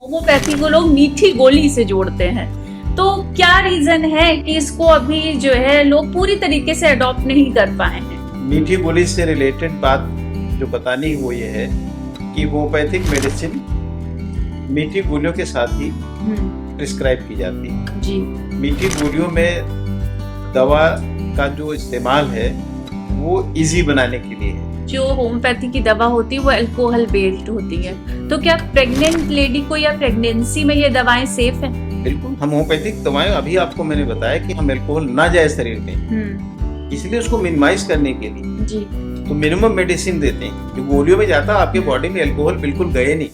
Homeopathy को लोग मीठी गोली से जोड़ते हैं, तो क्या रीजन है कि इसको अभी जो है लोग पूरी तरीके से अडॉप्ट नहीं कर पाए हैं? मीठी गोली से रिलेटेड बात जो बतानी वो ये है कि होम्योपैथिक मेडिसिन मीठी गोलियों के साथ ही प्रिस्क्राइब की जाती है जी। मीठी गोलियों में दवा का जो इस्तेमाल है वो इजी बनाने के लिए है। जो होम्योपैथी की दवा होती है वो अल्कोहल बेस्ड होती है, तो क्या प्रेग्नेंट लेडी को या प्रेगनेंसी में ये दवाएं सेफ है? बिल्कुल, हम होम्योपैथिक दवाएं अभी आपको मैंने बताया कि हम अल्कोहल ना जाए शरीर में, इसलिए उसको मिनिमाइज करने के लिए जी तो मिनिमम मेडिसिन देते हैं। जो गोलियों में जाता है आपके बॉडी में अल्कोहल बिल्कुल गए नहीं,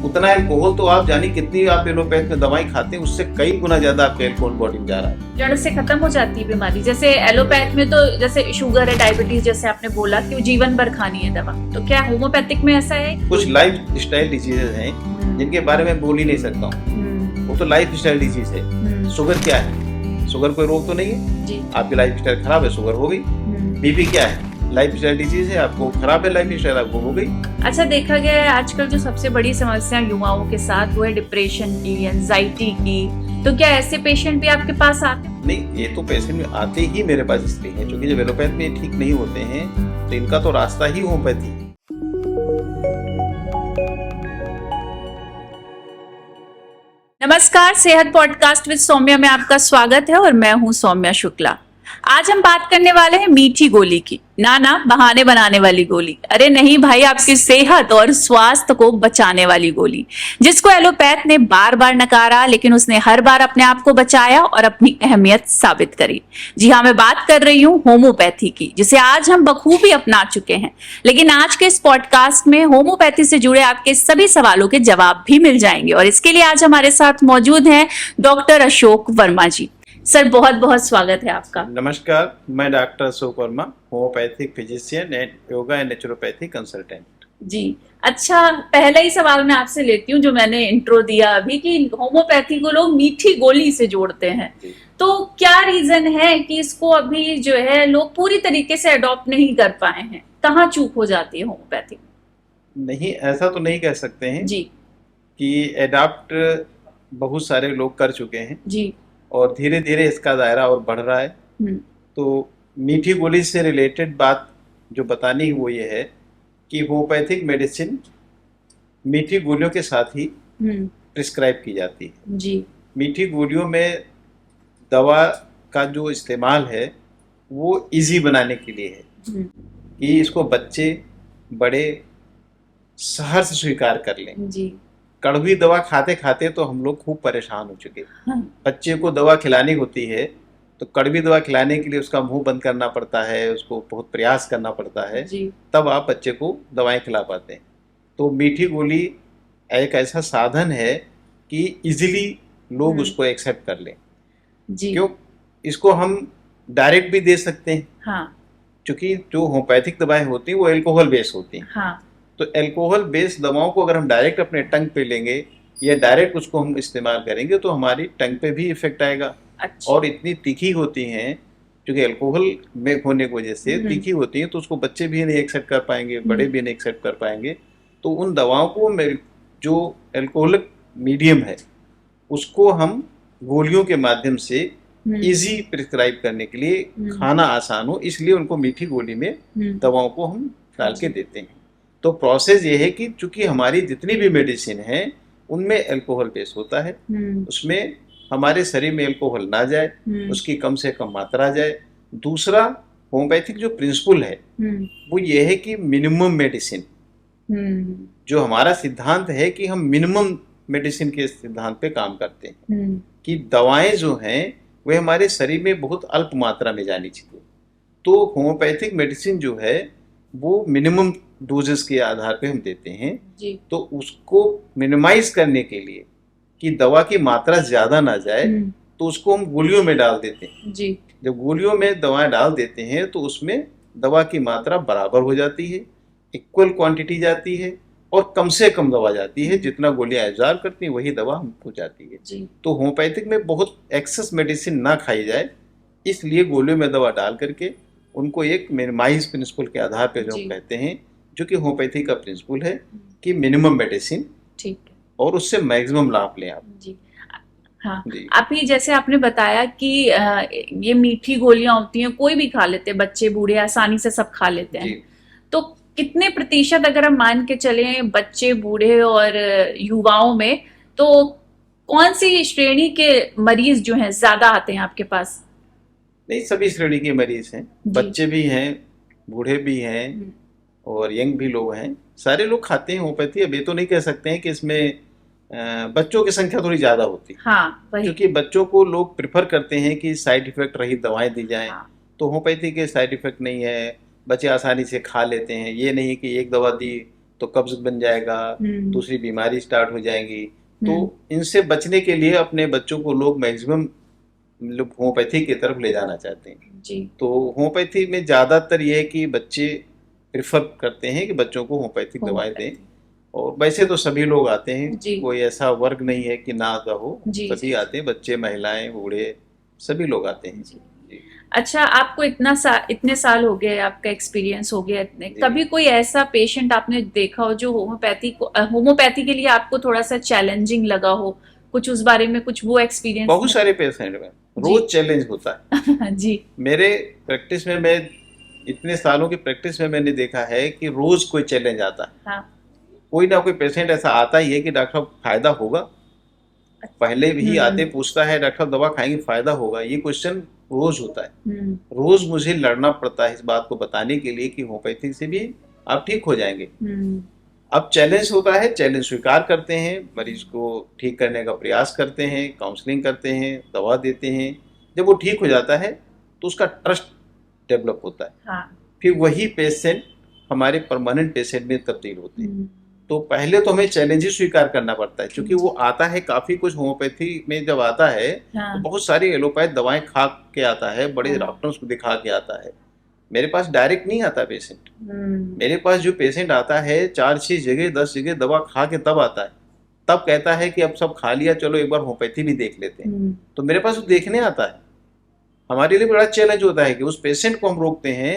उतना अल्कोहल तो आप जानी कितनी आप एलोपैथ में दवाई खाते हैं उससे कई गुना ज्यादा आपके अल्कोहल बॉडी में जा रहा है। जड़ से खत्म हो जाती है बीमारी। जैसे एलोपैथ में तो जैसे शुगर है, डायबिटीज, जैसे आपने बोला कि जीवन भर खानी है दवा, तो क्या होम्योपैथिक में ऐसा है? कुछ लाइफ स्टाइल डिजीजेज हैं जिनके बारे में बोल ही नहीं सकता हूँ, वो तो लाइफ स्टाइल डिजीज है। शुगर क्या है? शुगर कोई रोग तो नहीं है जी। आपकी लाइफ स्टाइल खराब है, शुगर हो गई। बीपी क्या है? लाइफ स्टाइल डिजीज है, आपको खराब है लाइफ स्टाइल, आपको हो गई। अच्छा, देखा गया है आजकल जो सबसे बड़ी समस्या युवाओं के साथ वो है डिप्रेशन की, एंजाइटी की, तो क्या ऐसे पेशेंट भी आपके पास आते हैं? नहीं, ये तो पेशेंट आते ही मेरे पास इसलिए है क्योंकि जब एलोपैथ में ठीक नहीं होते हैं तो इनका तो रास्ता ही होम्योपैथी है। नमस्कार, सेहत पॉडकास्ट विद सौम्या में आपका स्वागत है और मैं हूं सौम्या शुक्ला। आज हम बात करने वाले हैं मीठी गोली की। ना बहाने बनाने वाली गोली, अरे नहीं भाई, आपकी सेहत और स्वास्थ्य को बचाने वाली गोली, जिसको एलोपैथ ने बार बार नकारा, लेकिन उसने हर बार अपने आप को बचाया और अपनी अहमियत साबित करी। जी हाँ, मैं बात कर रही हूँ होम्योपैथी की, जिसे आज हम बखूबी अपना चुके हैं। लेकिन आज के इस पॉडकास्ट में होम्योपैथी से जुड़े आपके सभी सवालों के जवाब भी मिल जाएंगे, और इसके लिए आज हमारे साथ मौजूद हैं डॉक्टर अशोक वर्मा जी। सर, बहुत बहुत स्वागत है आपका। नमस्कार, मैं doctor Ashok Verma, homeopathic physician and yoga and naturopathy consultant. जी अच्छा, पहला ही सवाल मैं आपसे लेती हूँ जो मैंने इंट्रो दिया अभी, कि होम्योपैथी को लोग मीठी गोली से जोड़ते हैं, तो क्या रीजन है कि इसको अभी जो है लोग पूरी तरीके से अडॉप्ट नहीं कर पाए हैं? कहाँ चूक हो जाती है होम्योपैथी? नहीं, ऐसा तो नहीं कह सकते हैं जी कि अडॉप्ट बहुत सारे लोग कर चुके हैं जी, और धीरे धीरे इसका दायरा और बढ़ रहा है। तो मीठी गोली से रिलेटेड बात जो बतानी वो ये है कि होम्योपैथिक मेडिसिन मीठी गोलियों के साथ ही प्रिस्क्राइब की जाती है जी। मीठी गोलियों में दवा का जो इस्तेमाल है वो इजी बनाने के लिए है कि इसको बच्चे बड़े सहर्ष स्वीकार कर लें जी। कड़वी दवा खाते खाते तो हम लोग खूब परेशान हो चुके। बच्चे को दवा खिलानी होती है तो कड़वी दवा खिलाने के लिए उसका मुंह बंद करना पड़ता है, उसको बहुत प्रयास करना पड़ता है जी। तब आप बच्चे को दवाएं खिला पाते हैं। तो मीठी गोली एक ऐसा साधन है कि इजीली लोग उसको एक्सेप्ट कर लें जी। क्यों? इसको हम डायरेक्ट भी दे सकते हैं हाँ। क्योंकि जो होम्योपैथिक दवाएं होती हैं वो अल्कोहल बेस होती हैं हाँ। तो अल्कोहल बेस्ड दवाओं को अगर हम डायरेक्ट अपने टंग पे लेंगे या डायरेक्ट उसको हम इस्तेमाल करेंगे तो हमारी टंग पे भी इफेक्ट आएगा। अच्छा। और इतनी तीखी होती हैं क्योंकि अल्कोहल में होने की वजह से तीखी होती हैं, तो उसको बच्चे भी नहीं एक्सेप्ट कर पाएंगे, बड़े भी नहीं एक्सेप्ट कर पाएंगे। तो उन दवाओं को जो अल्कोहलिक मीडियम है उसको हम गोलियों के माध्यम से इजी प्रिस्क्राइब करने के लिए, खाना आसान हो इसलिए उनको मीठी गोली में दवाओं को हम डाल के देते हैं। तो प्रोसेस ये है कि चूंकि हमारी जितनी भी मेडिसिन है उनमें अल्कोहल बेस होता है, उसमें हमारे शरीर में अल्कोहल ना जाए, उसकी कम से कम मात्रा जाए। दूसरा, होम्योपैथिक जो प्रिंसिपल है वो ये है कि मिनिमम मेडिसिन, जो हमारा सिद्धांत है कि हम मिनिमम मेडिसिन के सिद्धांत पे काम करते हैं कि दवाएं जो हैं वे हमारे शरीर में बहुत अल्प मात्रा में जानी चाहिए। तो होम्योपैथिक मेडिसिन जो है वो मिनिमम डोजेस के आधार पे हम देते हैं जी। तो उसको मिनिमाइज करने के लिए कि दवा की मात्रा ज्यादा ना जाए तो उसको हम गोलियों में डाल देते हैं जी। जब गोलियों में दवाएं डाल देते हैं तो उसमें दवा की मात्रा बराबर हो जाती है, इक्वल क्वांटिटी जाती है और कम से कम दवा जाती है। जितना गोलियां एब्जॉर्ब करती हैं वही दवा हमको जाती है जी। तो होम्योपैथिक में बहुत एक्सेस मेडिसिन ना खाई जाए, इसलिए गोलियों में दवा डाल करके उनको एक मिनिमाइज प्रिंसिपल के आधार पर जो कहते हैं, जो कि होम्योपैथी का प्रिंसिपल है कि मिनिमम मेडिसिन और उससे मैक्सिमम लाभ लें आप। जी। हाँ, जी अभी जैसे आपने बताया कि ये मीठी गोलियां होती हैं, कोई भी खा लेते हैं, बच्चे बूढ़े आसानी से सब खा लेते जी। हैं। तो कितने प्रतिशत अगर हम मान के चलें बच्चे बूढ़े और युवाओं में, तो कौन सी श्रेणी के मरीज जो हैं ज्यादा आते हैं आपके पास? नहीं, सभी श्रेणी के मरीज हैं, जी। बच्चे भी हैं, बूढ़े भी हैं हम्म, और यंग भी लोग हैं। सारे लोग खाते हैं होम्योपैथी। अब ये तो नहीं कह सकते हैं कि इसमें बच्चों की संख्या थोड़ी ज़्यादा होती है, हाँ वही। क्योंकि बच्चों को लोग प्रिफर करते हैं कि साइड इफेक्ट रहित दवाएं दी जाएं। हाँ। तो होम्योपैथी के साइड इफेक्ट नहीं है, बच्चे आसानी से खा लेते हैं। ये नहीं कि एक दवा दी तो कब्ज बन जाएगा, हम्म। दूसरी बीमारी स्टार्ट हो जाएंगी। तो हम्म। इनसे बचने के लिए अपने बच्चों को लोग मैक्सिमम लोग होम्योपैथी की तरफ ले जाना चाहते हैं। जी। तो होम्योपैथी में ज़्यादातर ये है कि बच्चे प्रिफर करते हैं कि बच्चों को होम्योपैथिक दवाएं दें। होम्योपैथी। और वैसे तो सभी लोग आते हैं, जी। कोई ऐसा वर्ग नहीं है कि ना आता हो, जी सभी जी आते हैं, बच्चे महिलाएं बूढ़े सभी लोग आते हैं। जी। जी अच्छा, आपको इतने साल हो गए, आपका एक्सपीरियंस हो गया इतने, जी। कभी कोई ऐसा पेशेंट आपने देखा हो जो होम्योपैथी के लिए आपको थोड़ा सा चैलेंजिंग लगा हो? कुछ उस बारे में, कुछ वो एक्सपीरियंस बहुत सारे पेशेंट में जी। रोज चैलेंज होता है। जी। मेरे प्रैक्टिस में, मैं इतने सालों की प्रैक्टिस में मैंने देखा है कि रोज कोई चैलेंज आता है। हाँ। कोई ना कोई पेशेंट ऐसा आता ही है कि डॉक्टर साहब फायदा होगा। पहले भी आते पूछता है डॉक्टर साहब दवा खाएंगे फायदा होगा, ये क्वेश्चन रोज होता है। रोज मुझे लड़ना पड़ता है इस बात को बताने के लिए कि होम्योपैथी से भी आप ठीक हो जाएंगे। अब चैलेंज होता है, चैलेंज स्वीकार करते हैं, मरीज को ठीक करने का प्रयास करते हैं, काउंसलिंग करते हैं, दवा देते हैं। जब वो ठीक हो जाता है तो उसका ट्रस्ट डेवलप होता है। हाँ। फिर वही पेशेंट हमारे परमानेंट पेशेंट में तब्दील होते हैं। तो पहले तो हमें चैलेंज ही स्वीकार करना पड़ता है, क्योंकि वो आता है काफी कुछ होम्योपैथी में जब आता है हाँ। तो बहुत सारी एलोपैथ दवाएं खा के आता है, बड़े हाँ। डॉक्टर्स को दिखा के आता है। मेरे पास डायरेक्ट नहीं आता पेशेंट। मेरे पास जो पेशेंट आता है 4-6 जगह 10 जगह दवा खा के तब आता है, तब कहता है कि अब सब खा लिया, चलो एक बार होम्योपैथी भी देख लेते हैं। तो मेरे पास वो देखने आता है। हमारे लिए बड़ा चैलेंज होता है कि उस पेशेंट को हम रोकते हैं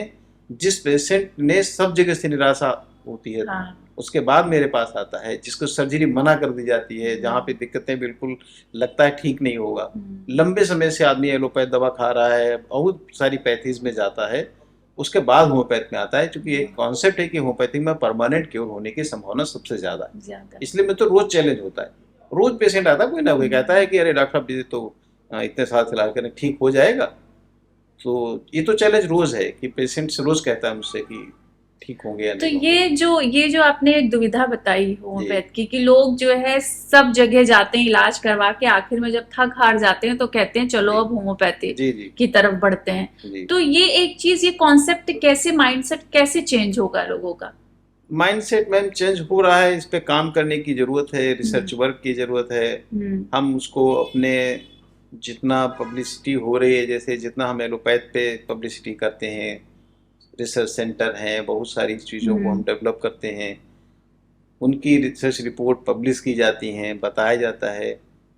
जिस पेशेंट ने सब जगह से निराशा होती है। हाँ। उसके बाद मेरे पास आता है जिसको सर्जरी मना कर दी जाती है, जहाँ पे दिक्कतें बिल्कुल लगता है ठीक नहीं होगा। लंबे समय से आदमी एलोपैथ दवा खा रहा है, बहुत सारी पैथीज में जाता है, उसके बाद होम्योपैथ में आता है। क्योंकि एक कॉन्सेप्ट है कि होम्योपैथिक में परमानेंट क्योर होने की संभावना सबसे ज्यादा है। इसलिए मैं तो रोज चैलेंज होता है। रोज पेशेंट आता है, कोई ना कोई कहता है कि अरे डॉक्टर साहब तो इतने साल से इलाज करें ठीक हो जाएगा। तो ये तो चैलेंज रोज है कि पेशेंट रोज कहता है मुझसे कि ठीक होंगे या तो नहीं होंगे। ये जो आपने एक दुविधा बताई होम्योपैथ की, लोग जो है सब जगह जाते हैं इलाज करवा के, आखिर में जब थक हार जाते हैं तो कहते हैं चलो अब होम्योपैथी जी जी की तरफ बढ़ते हैं। जी। तो ये एक चीज, ये कॉन्सेप्ट कैसे, माइंडसेट कैसे चेंज होगा लोगों का? माइंडसेट मैम चेंज हो रहा है, इस पे काम करने की जरूरत है, रिसर्च वर्क की जरूरत है। हम उसको अपने जितना पब्लिसिटी हो रही है, जैसे जितना हम एलोपैथ पे पब्लिसिटी करते हैं, रिसर्च सेंटर हैं, बहुत सारी चीज़ों को हम डेवलप करते हैं, उनकी रिसर्च रिपोर्ट पब्लिश की जाती हैं, बताया जाता है।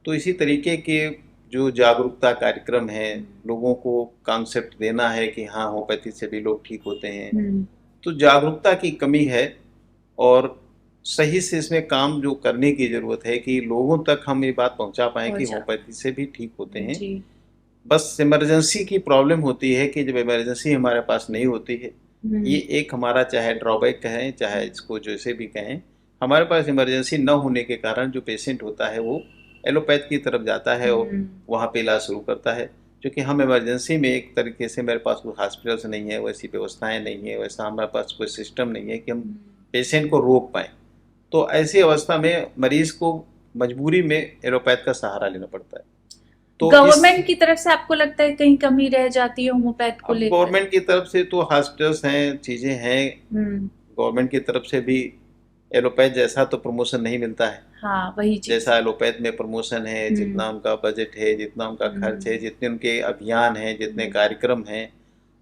तो इसी तरीके के जो जागरूकता कार्यक्रम है, लोगों को कॉन्सेप्ट देना है कि हाँ होम्योपैथी से भी लोग ठीक होते हैं। तो जागरूकता की कमी है और सही से इसमें काम जो करने की जरूरत है कि लोगों तक हम ये बात पहुंचा पाएं कि होम्योपैथी से भी ठीक होते हैं। बस इमरजेंसी की प्रॉब्लम होती है कि जब इमरजेंसी हमारे पास नहीं होती है, ये एक हमारा चाहे ड्रॉबैक कहें चाहे इसको जैसे भी कहें, हमारे पास इमरजेंसी न होने के कारण जो पेशेंट होता है वो एलोपैथ की तरफ जाता है और वहाँ पे इलाज शुरू करता है। क्योंकि हम इमरजेंसी में एक तरीके से, मेरे पास कोई हॉस्पिटल्स नहीं है, वैसी व्यवस्थाएं नहीं है, वैसा हमारे पास कोई सिस्टम नहीं है कि हम पेशेंट को रोक पाएँ। तो ऐसी अवस्था में मरीज को मजबूरी में एलोपैथ का सहारा लेना पड़ता है। तो गवर्नमेंट की तरफ से आपको लगता है कहीं कमी रह जाती है होम्योपैथ को लेकर? गवर्नमेंट की तरफ से तो हॉस्पिटल्स हैं, चीजें हैं, गवर्नमेंट की तरफ से भी एलोपैथ जैसा तो प्रमोशन नहीं मिलता है। हाँ, वही चीज। जैसा एलोपैथ में प्रमोशन है, जितना उनका बजट है, जितना उनका खर्च है, जितने उनके अभियान हैं, जितने कार्यक्रम हैं,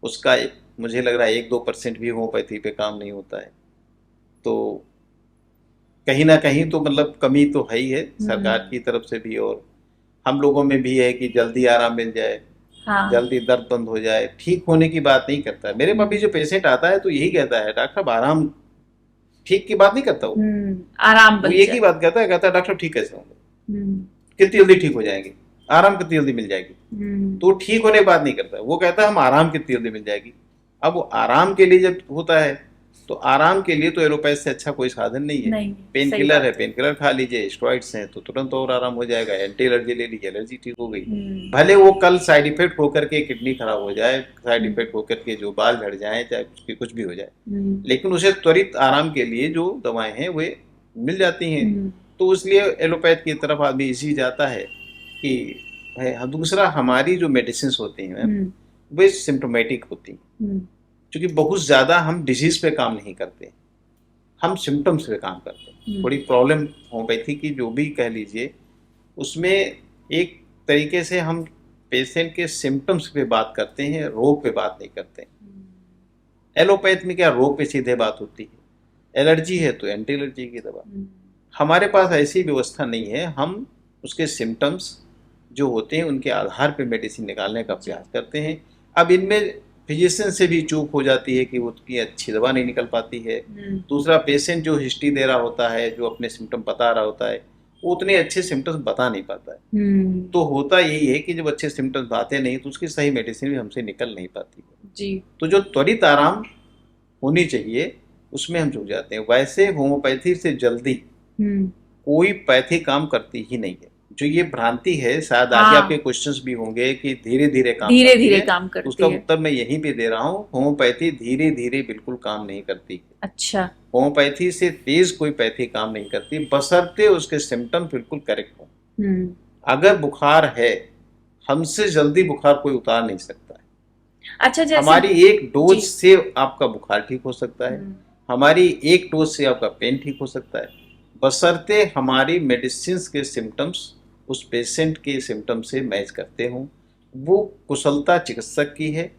उसका मुझे लग रहा है 1-2% भी होम्योपैथी पे काम नहीं होता है। तो कहीं ना कहीं तो मतलब कमी तो है ही है सरकार की तरफ से भी, और हम लोगों में भी है कि जल्दी आराम मिल जाए। हाँ। जल्दी दर्द बंद हो जाए, ठीक होने की बात नहीं करता है। मेरे पास भी जो पेशेंट आता है तो यही कहता है डॉक्टर साहब आराम ठीक की बात नहीं करता वो आराम वो बन एक ही जाए। बात कहता है डॉक्टर ठीक कैसे होंगे, हम्म, कितनी जल्दी ठीक हो जाएंगे, आराम कितनी जल्दी मिल जाएगी। तो वो ठीक होने की बात नहीं करता, वो कहता है हम आराम कितनी जल्दी मिल जाएगी। अब वो आराम के लिए जब होता है तो आराम के लिए तो एलोपैथ से अच्छा कोई साधन नहीं है। नहीं, पेन सही किलर है, बात है। पेन किलर खा लीजिए, स्टेरॉइड्स हैं तो तुरंत और आराम हो जाएगा, एंटी एलर्जी ले लीजिए, एलर्जी ठीक हो गई। भले वो कल साइड इफेक्ट होकर के किडनी खराब हो जाए, साइड इफेक्ट होकर के जो बाल झड़ जाए, चाहे उसकी कुछ भी हो जाए, लेकिन उसे त्वरित आराम के लिए जो दवाएं हैं वे मिल जाती हैं। तो इसलिए एलोपैथ की तरफ आदमी इसी जाता है कि दूसरा हमारी जो मेडिसिन होती हैं मैम वे सिम्टोमेटिक होती हैं, क्योंकि बहुत ज़्यादा हम डिजीज पे काम नहीं करते, हम सिम्टम्स पे काम करते हैं। थोड़ी प्रॉब्लम होम्योपैथी की जो भी कह लीजिए उसमें एक तरीके से हम पेशेंट के सिम्टम्स पे बात करते हैं, रोग पे बात नहीं करते। एलोपैथ में क्या रोग पे सीधे बात होती है, एलर्जी है तो एंटी एलर्जी की दवा। हमारे पास ऐसी व्यवस्था नहीं है, हम उसके सिम्टम्स जो होते हैं उनके आधार पे मेडिसिन निकालने का प्रयास करते हैं। अब इनमें फिजिशियन से भी चूक हो जाती है कि उसकी अच्छी दवा नहीं निकल पाती है। दूसरा पेशेंट जो हिस्ट्री दे रहा होता है, जो अपने सिम्टम बता रहा होता है, वो उतने अच्छे सिम्टम्स बता नहीं पाता है। तो होता यही है कि जब अच्छे सिम्टम्स आते नहीं तो उसकी सही मेडिसिन भी हमसे निकल नहीं पाती है जी। तो जो त्वरित आराम होनी चाहिए उसमें हम चूक जाते हैं। वैसे होम्योपैथी से जल्दी कोई पैथी काम करती ही नहीं है। जो ये भ्रांति है, शायद आगे हाँ। आपके क्वेश्चंस भी होंगे कि धीरे धीरे काम धीरे करती धीरे है, काम करती उसका है। उत्तर मैं यहीं पे दे रहा हूँ। होम्योपैथी धीरे धीरे बिल्कुल काम नहीं करती है। अच्छा। होम्योपैथी से तेज कोई पैथी काम नहीं करती, बशर्ते उसके सिम्टम बिल्कुल करेक्ट हो। अगर बुखार है, हमसे जल्दी बुखार कोई उतार नहीं सकता है। अच्छा, जैसे हमारी एक डोज जी। से आपका बुखार ठीक हो सकता है, हमारी एक डोज से आपका पेन ठीक हो सकता है, बशर्ते हमारी मेडिसिन के सिम्टम्स उस पेशेंट के सिम्टम से मैच करते हों। वो कुशलता चिकित्सक की है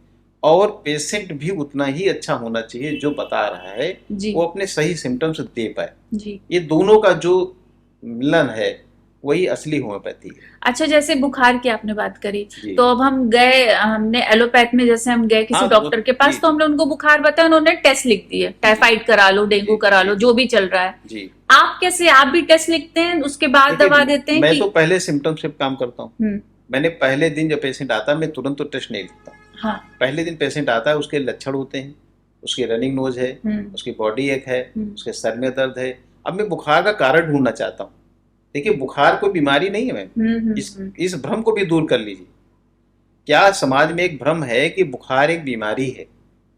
और पेशेंट भी उतना ही अच्छा होना चाहिए जो बता रहा है जी। वो अपने सही सिम्टम्स दे पाए। जी। ये दोनों का जो मिलन है वही असली होम्योपैथी है। अच्छा, जैसे बुखार की आपने बात करी, जी। तो अब हम गए, हमने एलोपैथ में जैसे हम गए किसी हाँ, डॉक्टर के पास, जी। तो हमने उनको बुखार बताया, उन्होंने टेस्ट लिख दिए, टाइफाइड करा लो, डेंगू जी, करा लो, जी, जो भी चल रहा है। जी। आप कैसे, आप भी टेस्ट लिखते हैं उसके बाद देखिए, दवा देते हैं मैं कि तो पहले सिम्टम से काम करता हूँ। मैंने पहले दिन जब पेशेंट आता है मैं तुरंत तो टेस्ट नहीं लिखता। हाँ। पहले दिन पेशेंट आता है, उसके लक्षण होते हैं, उसकी रनिंग नोज है, उसकी बॉडी एक है, उसके सर में दर्द है। अब मैं बुखार का कारण ढूंढना चाहता हूँ। देखिए, बुखार कोई बीमारी नहीं है मैम, इस भ्रम को भी दूर कर लीजिए। क्या समाज में एक भ्रम है कि बुखार एक बीमारी है?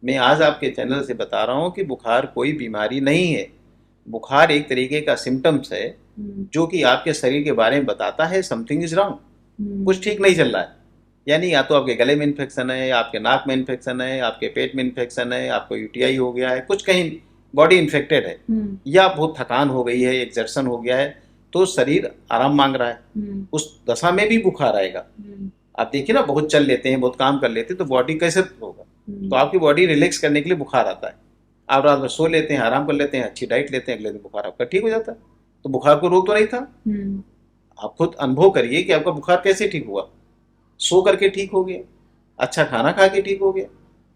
मैं आज आपके चैनल से बता रहा हूँ कि बुखार कोई बीमारी नहीं है। बुखार एक तरीके का सिम्टम्स है जो कि आपके शरीर के बारे में बताता है समथिंग इज रॉन्ग, कुछ ठीक नहीं चल रहा है। यानी या तो आपके गले में इन्फेक्शन है, आपके नाक में इन्फेक्शन है, आपके पेट में इन्फेक्शन है, आपको यूटीआई हो गया है, कुछ कहीं बॉडी इन्फेक्टेड है, या बहुत थकान हो गई है, एक्सर्शन हो गया है, तो शरीर आराम मांग रहा है। उस दशा में भी बुखार आएगा। आप देखिए ना, बहुत चल लेते हैं, बहुत काम कर लेते हैं तो बॉडी कैसे होगा? तो आपकी बॉडी रिलैक्स करने के लिए बुखार आता है। आप रात में सो लेते हैं, आराम कर लेते हैं, अच्छी डाइट लेते हैं, अगले दिन बुखार आपका ठीक हो जाता है। तो बुखार को रोग तो नहीं था। आप खुद अनुभव करिए कि आपका बुखार कैसे ठीक हुआ। सो करके ठीक हो गया, अच्छा खाना खा के ठीक हो गया।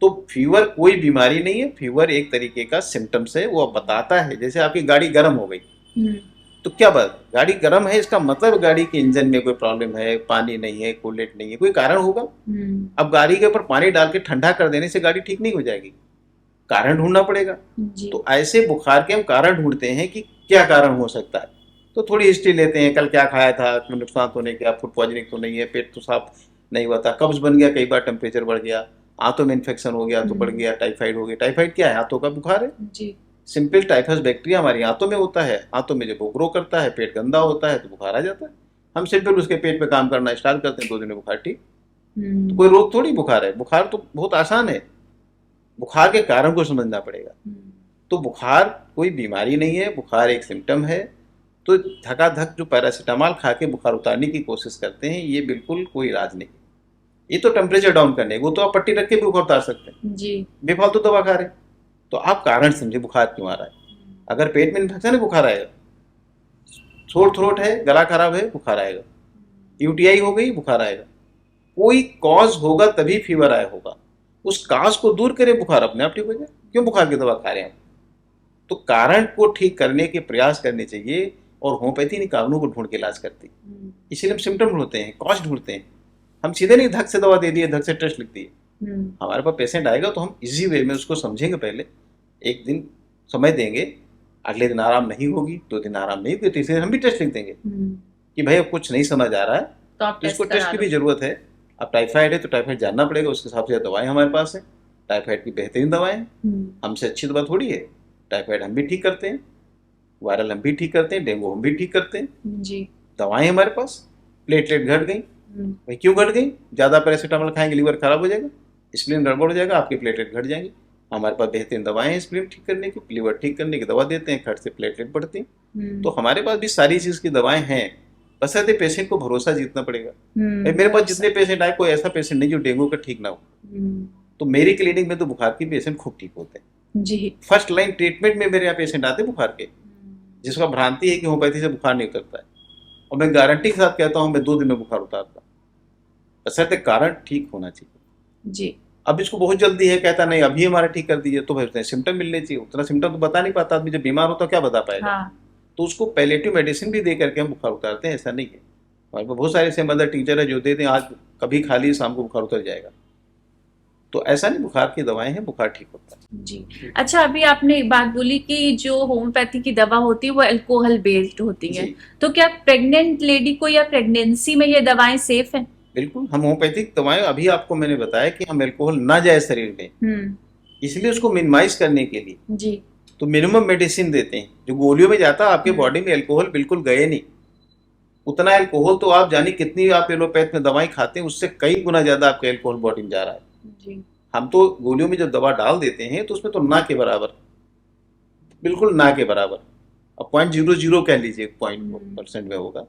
तो फीवर कोई बीमारी नहीं है, फीवर एक तरीके का सिम्टम्स है। वो बताता है, जैसे आपकी गाड़ी गर्म हो गई तो क्या बात, गाड़ी गर्म है इसका मतलब गाड़ी के इंजन में कोई प्रॉब्लम है, पानी नहीं है, कूलेंट नहीं है, कोई कारण होगा। अब गाड़ी के ऊपर पानी डाल के ठंडा कर देने से गाड़ी ठीक नहीं हो जाएगी, कारण ढूंढना पड़ेगा। तो ऐसे बुखार के हम कारण ढूंढते हैं कि क्या कारण हो सकता है। तो थोड़ी हिस्ट्री लेते हैं, कल क्या खाया था, नुकसान तो नहीं किया, फूड पॉइजनिंग तो नहीं है, पेट तो साफ नहीं हुआ था, कब्ज बन गया, कई बार टेम्परेचर बढ़ गया, आंतों में इन्फेक्शन हो गया तो बढ़ गया, टाइफाइड हो गया। टाइफाइड क्या है? आंतों का बुखार है जी। सिंपल टाइफस बैक्टीरिया हमारी आंतों में होता है, आंतों में जब वो ग्रो करता है, पेट गंदा होता है तो बुखार आ जाता है। हम सिंपल उसके पेट पे काम करना स्टार्ट करते हैं, 2 दिन में बुखार ठीक। तो कोई रोग थोड़ी बुखार है, बुखार तो बहुत आसान है, बुखार के कारण को समझना पड़ेगा। तो बुखार कोई बीमारी नहीं है, बुखार एक सिम्टम है। तो धकाधक जो पैरासीटामोल खा के बुखार उतारने की कोशिश करते हैं, ये बिल्कुल कोई इलाज नहीं। ये तो टेम्परेचर डाउन करने, वो तो आप पट्टी रख के भी बुखार उतार सकते हैं जी, बेफालतू दवा खा रहे। तो आप कारण समझे बुखार क्यों आ रहा है। अगर पेट में इन्फेक्शन है बुखार आएगा, सोर थ्रोट है, गला खराब है, बुखार आएगा, यूटीआई हो गई बुखार आएगा। कोई कॉज होगा तभी फीवर आया होगा, उस कॉज को दूर करे बुखार अपने आप ठीक हो जाए। क्यों बुखार की दवा खा रहे हैं? तो कारण को ठीक करने के प्रयास करने चाहिए, और होम्योपैथी इन कारणों को ढूंढ के इलाज करती है। इसीलिए हम सिम्टम ढूंढते हैं, कॉज ढूंढते हैं। हम सीधे नहीं धक से दवा दे दिए, धक से टेस्ट लिख दिए। हमारे पास पेशेंट आएगा तो हम इजी वे में उसको समझेंगे, पहले एक दिन समय देंगे, अगले दिन आराम नहीं होगी, 2 दिन आराम नहीं होगी, तीसरे दिन हम भी टेस्ट लिख देंगे कि भाई अब कुछ नहीं समझ आ रहा है तो इसको टेस्ट की भी जरूरत है। अब टाइफाइड है तो टाइफाइड जानना पड़ेगा, उसके हिसाब से दवाएं हमारे पास है। टाइफाइड की बेहतरीन दवाएं, हमसे अच्छी दवा थोड़ी है। टाइफाइड हम भी ठीक करते हैं, वायरल हम भी ठीक करते हैं, डेंगू हम भी ठीक करते हैं जी। दवाएं हमारे पास। प्लेटलेट घट गई, भाई क्यों घट गई? ज्यादा पैरासीटामोल खाएंगे लीवर खराब हो जाएगा, स्प्लीन गड़बड़ हो जाएगा, आपकी प्लेटलेट घट जाएंगी। हमारे पास बेहतरीन दवाएं हैं स्प्लीन ठीक करने की, लीवर ठीक करने की दवा देते हैं, खट से प्लेटलेट बढ़ती हैं। तो हमारे पास भी सारी चीज की दवाएं हैं, बस ऐसे पेशेंट को भरोसा जीतना पड़ेगा। भाई मेरे पास जितने पेशेंट आए, कोई ऐसा पेशेंट नहीं जो डेंगू का ठीक ना हो। तो मेरी क्लिनिक में तो बुखार के पेशेंट खूब ठीक होते हैं जी। फर्स्ट लाइन ट्रीटमेंट में मेरे यहाँ पेशेंट आते हैं बुखार के, जिसका भ्रांति है कि होम्योपैथी से बुखार नहीं उतरता है, और मैं गारंटी के साथ कहता हूँ मैं 2 दिन में बुखार उतारता। बशर्ते कारण ठीक होना चाहिए जी। अब इसको बहुत जल्दी है, कहता नहीं अभी हमारा ठीक कर दीजिए, तो भाई सिम्टम मिलने चाहिए। उतना सिम्टम तो बता नहीं पाता आदमी, जब बीमार होता क्या बता पाएगा। तो उसको पैलेटिव मेडिसिन भी दे करके हम बुखार उतारते हैं, ऐसा नहीं है। हमारे पास बहुत सारे ऐसे मदर टीचर है जो देते हैं, आज कभी खा ली शाम को बुखार उतर जाएगा। तो ऐसा नहीं, बुखार की दवाएं हैं, बुखार ठीक होता है जी। अच्छा, अभी आपने एक बात बोली कि जो होम्योपैथी की दवा होती है वो अल्कोहल बेस्ड होती है, तो क्या प्रेग्नेंट लेडी को या प्रेगनेंसी में ये दवाएं सेफ हैं? बिल्कुल, हम होम्योपैथिक दवाएं, अभी आपको मैंने बताया कि हम अल्कोहल ना जाए शरीर में, इसलिए उसको मिनिमाइज करने के लिए जी तो मिनिमम मेडिसिन देते हैं। जो गोलियों में जाता है आपके बॉडी में अल्कोहल बिल्कुल गए नहीं, उतना अल्कोहल तो आप जानिए कितनी आप एलोपैथ में दवाई खाते हैं उससे कई गुना ज्यादा आपका अल्कोहल बॉडी में जा रहा है जी। हम तो गोलियों में जब दवा डाल देते हैं तो उसमें तो ना के बराबर, बिल्कुल ना के बराबर, अब 0.00 कह लीजिए 0.% में होगा,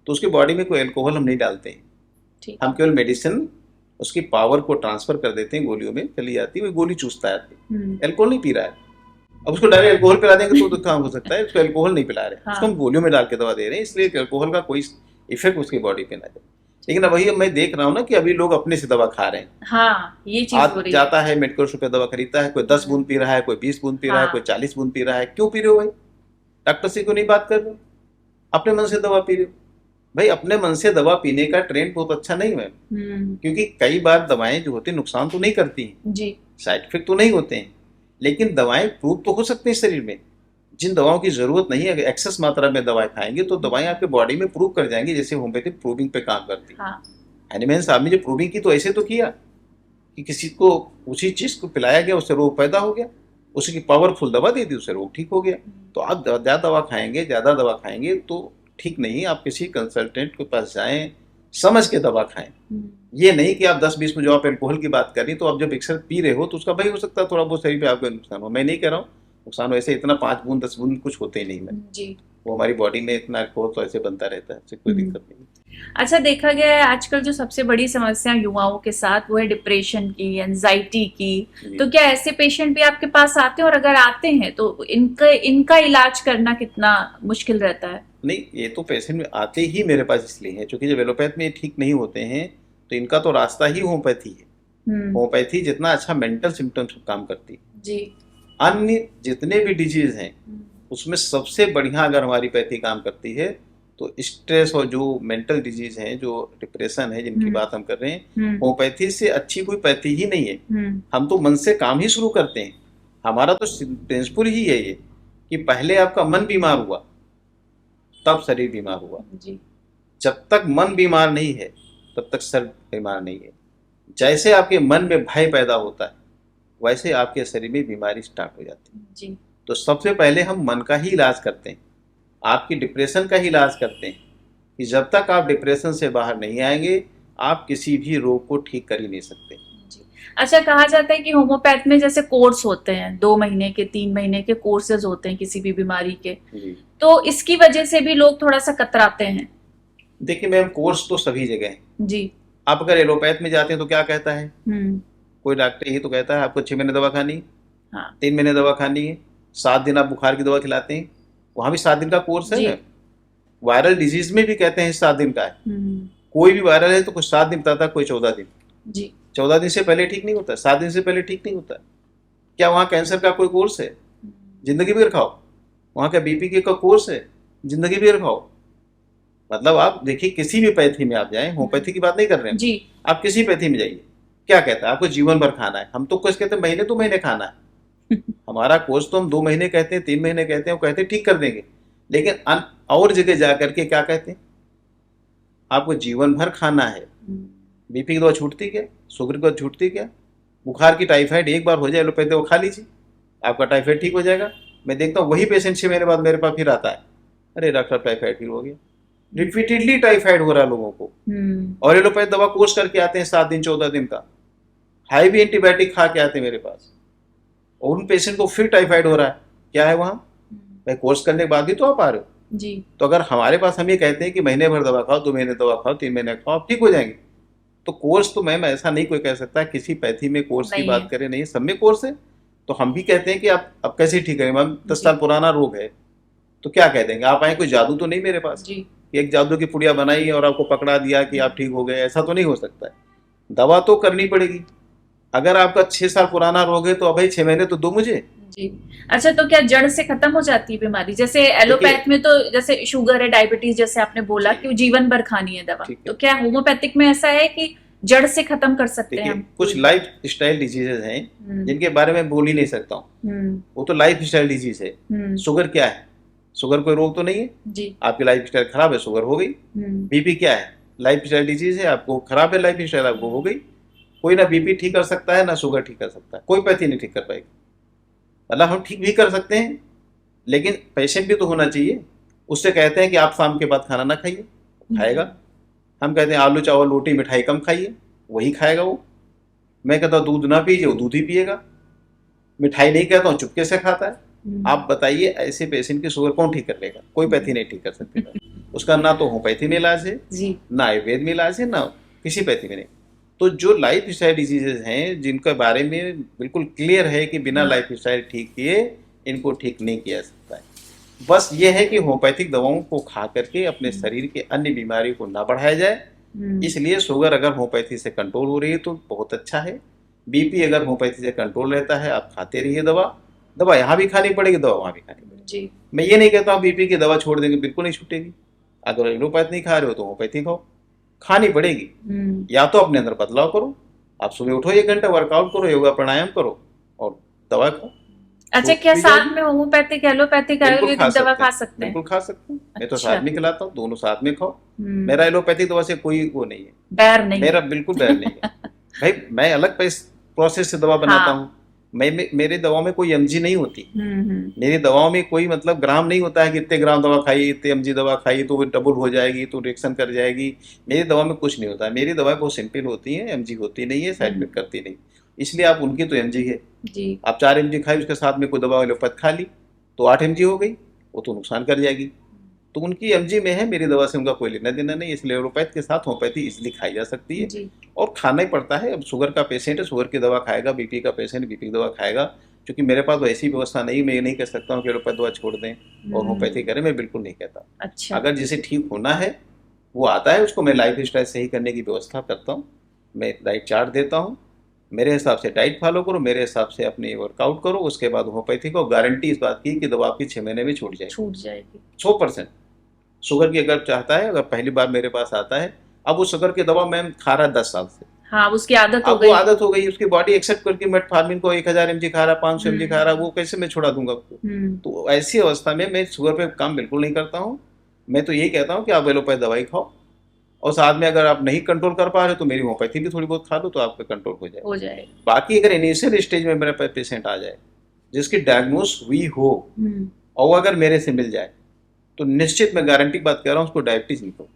तो उसकी बॉडी में कोई अल्कोहल हम नहीं डालते हैं। हम केवल मेडिसिन उसकी पावर को ट्रांसफर कर देते हैं, गोलियों में चली जाती है, वो गोली चूसता है, अल्कोहल नहीं पी रहा है। अब उसको डायरेक्ट अल्कोहल पिला देंगे तो काम हो सकता है, उसको अल्कोहल नहीं पिला रहे, उसको हम गोलियों में डाल के दवा दे रहे हैं, इसलिए अल्कोहल का कोई इफेक्ट उसकी बॉडी पे ना जाए। लेकिन अब वही मैं देख रहा हूँ ना कि अभी लोग अपने से दवा खा रहे हैं। हाँ, ये चीज हो रही जाता है मेडिकल शॉप पे दवा खरीदता है, कोई 10 बूंद पी रहा है, कोई 20 बूंद पी रहा है, कोई 40 बूंद पी रहा है। क्यों पी रहे हो भाई? डॉक्टर से क्यों नहीं बात कर रहे हो? अपने मन से दवा पी रहे हो। भाई अपने मन से दवा पीने का ट्रेंड बहुत अच्छा नहीं है, क्योंकि कई बार दवाएं जो होती है नुकसान तो नहीं करती हैं जी, साइड इफेक्ट तो नहीं होते हैं, लेकिन दवाएं प्रूव तो हो सकती हैं शरीर में। जिन दवाओं की जरूरत नहीं है, अगर एक्सेस मात्रा में दवाएं खाएंगे तो दवाएं आपके बॉडी में प्रूव कर जाएंगी, जैसे होम्योपैथी प्रूविंग पे काम करती है। एनिमल साहब ने जो प्रूविंग की तो ऐसे तो किया कि किसी को उसी चीज को पिलाया गया, उससे रोग पैदा हो गया, उसकी पावरफुल दवा दे दी, उससे रोग ठीक हो गया। तो आप ज्यादा दवा खाएंगे तो ठीक नहीं। आप किसी कंसल्टेंट के पास जाएं, समझ के दवा खाएं। ये नहीं कि आप 10-20 में जो आप अल्कोहल की बात कर रही, तो आप जब एक पी रहे हो तो उसका भाई हो सकता है थोड़ा बहुत शरीर पे आपका नुकसान हो। मैं नहीं कह रहा हूँ नुकसान वैसे इतना 5 बूंद 10 बूंद कुछ होते ही नहीं में जी, वो हमारी बॉडी में इतना अल्कोहल तो ऐसे बनता रहता है, उससे कोई दिक्कत नहीं। अच्छा, देखा गया है आजकल जो सबसे बड़ी समस्या युवाओं के साथ वो है डिप्रेशन की, एंजाइटी की, तो क्या ऐसे पेशेंट भी आपके पास आते हैं, और अगर आते हैं तो इनका इलाज करना कितना मुश्किल रहता है? नहीं, ये तो पेशेंट आते ही मेरे पास इसलिए है क्योंकि जब एलोपैथ में ठीक नहीं होते हैं तो इनका तो रास्ता ही होम्योपैथी है। होम्योपैथी जितना अच्छा मेंटल सिम्टम्स काम करती है जी, अन्य जितने भी डिजीज हैं उसमें सबसे बढ़िया अगर हमारी पैथी काम करती है तो स्ट्रेस और जो मेंटल डिजीज हैं, जो डिप्रेशन है जिनकी बात हम कर रहे हैं, होम्योपैथी से अच्छी कोई पैथी ही नहीं है। हम तो मन से काम ही शुरू करते हैं। हमारा तो प्रिंसिपल ही है ये कि पहले आपका मन बीमार हुआ तब शरीर बीमार हुआ जी। जब तक मन बीमार नहीं है तब तक शरीर बीमार नहीं है। जैसे आपके मन में भय पैदा होता है वैसे आपके शरीर में बीमारी स्टार्ट हो जाती है जी। तो सबसे पहले हम मन का ही इलाज करते हैं, आपकी डिप्रेशन का ही इलाज करते हैं कि जब तक आप डिप्रेशन से बाहर नहीं आएंगे आप किसी भी रोग को ठीक कर ही नहीं सकते जी। अच्छा, कहा जाता है कि होम्योपैथ में जैसे कोर्स होते हैं, 2 महीने के 3 महीने के कोर्सेज होते हैं किसी भी बीमारी के, तो इसकी वजह से भी लोग थोड़ा सा कतराते हैं। देखिए मैम, कोर्स तो सभी जगह है जी। आप अगर एलोपैथ में जाते हैं तो क्या कहता है, कोई डॉक्टर यही तो कहता है आपको 6 महीने दवा खानी है, 3 महीने दवा खानी है, 7 दिन आप बुखार की दवा खिलाते हैं, वहां भी 7 दिन का कोर्स है। वायरल डिजीज में भी कहते हैं 7 दिन का है, कोई भी वायरल है तो कुछ 7 दिन बताता है, कोई 14 दिन जी। 14 दिन से पहले ठीक नहीं होता, 7 दिन से पहले ठीक नहीं होता। क्या वहाँ कैंसर का कोई कोर्स है? जिंदगी भर खाओ। वहाँ का बीपी के का कोर्स है, जिंदगी भर खाओ। मतलब आप देखिए किसी भी पैथी में आप जाएं, होम्योपैथी की बात नहीं कर रहे हैं जी। आप किसी पैथी में जाइए, क्या कहता है आपको जीवन भर खाना है। हम तो कुछ कहते हैं महीने 2 महीने खाना है। हमारा कोर्स तो हम 2 महीने कहते हैं, 3 महीने कहते हैं, वो कहते हैं ठीक कर देंगे। लेकिन और जगह जा करके क्या कहते हैं, आपको जीवन भर खाना है। बीपी की दवा छूटती क्या, शुगर की दवा छूटती क्या, बुखार की टाइफाइड एक बार हो जाए एलोपैथी वो खा लीजिए, आपका टाइफाइड ठीक हो जाएगा। मैं देखता हूँ वही पेशेंट 6 महीने बाद मेरे पास फिर आता है, अरे डॉक्टर टाइफाइड फिर हो गया। रिपीटेडली टाइफाइड हो रहा है लोगों को, और एलोपैथ दवा कोर्स करके आते हैं 7 दिन 14 दिन का, हाई भी एंटीबायोटिक खा के आते हैं मेरे पास, और उन पेशेंट को फिर टाइफाइड हो रहा है। क्या है वहाँ, भाई कोर्स करने के बाद भी तो आप आ रहे हो जी। तो अगर हमारे पास हम ये कहते हैं कि महीने भर दवा खाओ, 2 महीने दवा खाओ, 3 महीने खाओ, आप ठीक हो जाएंगे, तो कोर्स तो मैम ऐसा नहीं कोई कह सकता किसी पैथी में कोर्स की बात करें, नहीं सब में कोर्स है। तो हम भी कहते हैं कि आप अब कैसे ठीक करेंगे, मैम 10 साल पुराना रोग है तो क्या कह देंगे, आप आए, कोई जादू तो नहीं मेरे पास जी। एक जादू की पुड़िया बनाई और आपको पकड़ा दिया कि आप ठीक हो गए, ऐसा तो नहीं हो सकता है। दवा तो करनी पड़ेगी। अगर आपका 6 साल पुराना रोग है तो अब भाई 6 महीने तो दो मुझे जी। अच्छा, तो क्या जड़ से खत्म हो जाती है बीमारी? जैसे एलोपैथ में तो जैसे शुगर है, डायबिटीज, जैसे आपने बोला कि जीवन भर खानी है दवा, तो क्या होम्योपैथिक में ऐसा है कि जड़ से खत्म कर सकते हैं हम? कुछ लाइफ स्टाइल डिजीजेज हैं जिनके बारे में बोल ही नहीं सकता हूँ, वो तो लाइफ स्टाइल डिजीज है। शुगर क्या है, शुगर कोई रोग तो नहीं है जी। आपकी लाइफ स्टाइल खराब है, शुगर हो गई। बीपी क्या है, लाइफ स्टाइल डिजीज है, आपको खराब है लाइफ स्टाइल, आपको हो गई। कोई ना बीपी ठीक कर सकता है ना शुगर ठीक कर सकता है, कोई पैथी नहीं ठीक कर पाएगी। मतलब हम ठीक भी कर सकते हैं लेकिन पेशेंट भी तो होना चाहिए। उससे कहते हैं कि आप शाम के बाद खाना ना खाइए, खाएगा। हम कहते हैं आलू चावल रोटी मिठाई कम खाइए, वही खाएगा वो। मैं कहता हूँ दूध ना पीजिए, वो दूध ही पिएगा। मिठाई नहीं कहता हूँ, चुपके से खाता है। आप बताइए ऐसे पेशेंट की शुगर कौन ठीक कर लेगा, कोई पैथी नहीं ठीक कर सकती। उसका ना तो होम्योपैथी में इलाज है, ना आयुर्वेद में इलाज है, ना किसी पैथी में नहीं। तो जो लाइफ स्टाइल डिजीजेज हैं जिनके बारे में बिल्कुल क्लियर है कि बिना लाइफ स्टाइल ठीक किए इनको ठीक नहीं किया सकता है, बस ये है कि होम्योपैथिक दवाओं को खा करके अपने शरीर के अन्य बीमारी को ना बढ़ाया जाए। इसलिए शुगर अगर होम्योपैथी से कंट्रोल हो रही है तो बहुत अच्छा है। बीपी अगर होम्योपैथी से कंट्रोल रहता है, आप खाते रहिए दवा यहाँ भी खानी पड़ेगी, दवा वहाँ भी खानी पड़ेगी। मैं ये नहीं कहता हूँ बीपी की दवा छोड़ देंगे, बिल्कुल नहीं छूटेगी। अगर एलोपैथ नहीं खा रहे हो तो होम्योपैथी खाओ, खानी पड़ेगी। या तो अपने अंदर बदलाव करो, आप सुबह उठो 1 घंटा वर्कआउट करो, योगा प्राणायाम करो और दवा खाओ। अच्छा, क्या साथ में होम्योपैथिक एलोपैथिक आयुर्वेदिक दवा खा सकते हैं? बिल्कुल खा सकते हैं। मैं तो साथ में खिलाता हूँ, दोनों साथ में खाओ। मेरा एलोपैथिक दवा से कोई वो नहीं है, बैर नहीं, मेरा बिल्कुल बैर नहीं है। भाई मैं अलग प्रोसेस से दवा बनाता हूँ। मेरे दवाओं में कोई एमजी नहीं होती। मेरी दवाओं में कोई मतलब ग्राम नहीं होता है कि इतने ग्राम दवा खाइए, इतने एमजी दवा खाइए तो डबल हो जाएगी, तो रिएक्शन कर जाएगी। मेरी दवा में कुछ नहीं होता है। मेरी दवाएं बहुत सिंपल होती हैं, एमजी होती नहीं है, साइड इफेक्ट करती नहीं। इसलिए आप उनकी तो एमजी है जी। आप 4 एमजी खाई, उसके साथ में कोई दवा एलोपैथ खा ली तो 8 एमजी हो गई, वो तो नुकसान कर जाएगी। तो उनकी एमजी में है, मेरी दवा से उनका कोई लेना देना नहीं। इसलिए एलोपैथ के साथ होम्योपैथी इजिली खाई जा सकती है जी। और खाना ही पड़ता है। अब शुगर का पेशेंट है, शुगर की दवा खाएगा, बीपी का पेशेंट बीपी की दवा खाएगा। क्योंकि मेरे पास ऐसी व्यवस्था नहीं, मैं ये नहीं कह सकता हूँ कि एलोपैथ दवा छोड़ दें और होम्योपैथी करें, मैं बिल्कुल नहीं कहता। अच्छा। अगर जिसे ठीक होना है वो आता है, उसको मैं लाइफ स्टाइल सही करने की व्यवस्था करता हूँ। मैं डाइट चार्ट देता हूँ, मेरे हिसाब से डाइट फॉलो करो, मेरे हिसाब से अपनी वर्कआउट करो, उसके बाद होम्योपैथी को गारंटी इस बात की कि दवा आपकी 6 महीने में छूट जाएगी 100%। शुगर की अगर चाहता है, अगर पहली बार मेरे पास आता है, अब वो शुगर की दवा मैम खा रहा है 10 साल से, हाँ उसकी आदत हो गई, वो आदत हो गई, उसकी बॉडी एक्सेप्ट करके मेटफॉर्मिन को 1000 mg खा रहा है, 500 mg खा रहा है, वो कैसे मैं छोड़ा दूंगा आपको। तो ऐसी अवस्था में मैं शुगर पे काम बिल्कुल नहीं करता हूँ। मैं तो यही कहता हूँ कि आप एलोपैथ दवाई खाओ और साथ में अगर आप नहीं कंट्रोल कर पा रहे तो मेरी होम्योपैथी भी थोड़ी बहुत खा लो तो आपका कंट्रोल हो जाए। बाकी अगर इनिशियल स्टेज में मेरा पेशेंट आ जाए जिसकी डायग्नोस हुई हो और अगर मेरे से मिल जाए तो निश्चित मैं गारंटी बात कर रहा हूँ उसको डायबिटीज नहीं हो।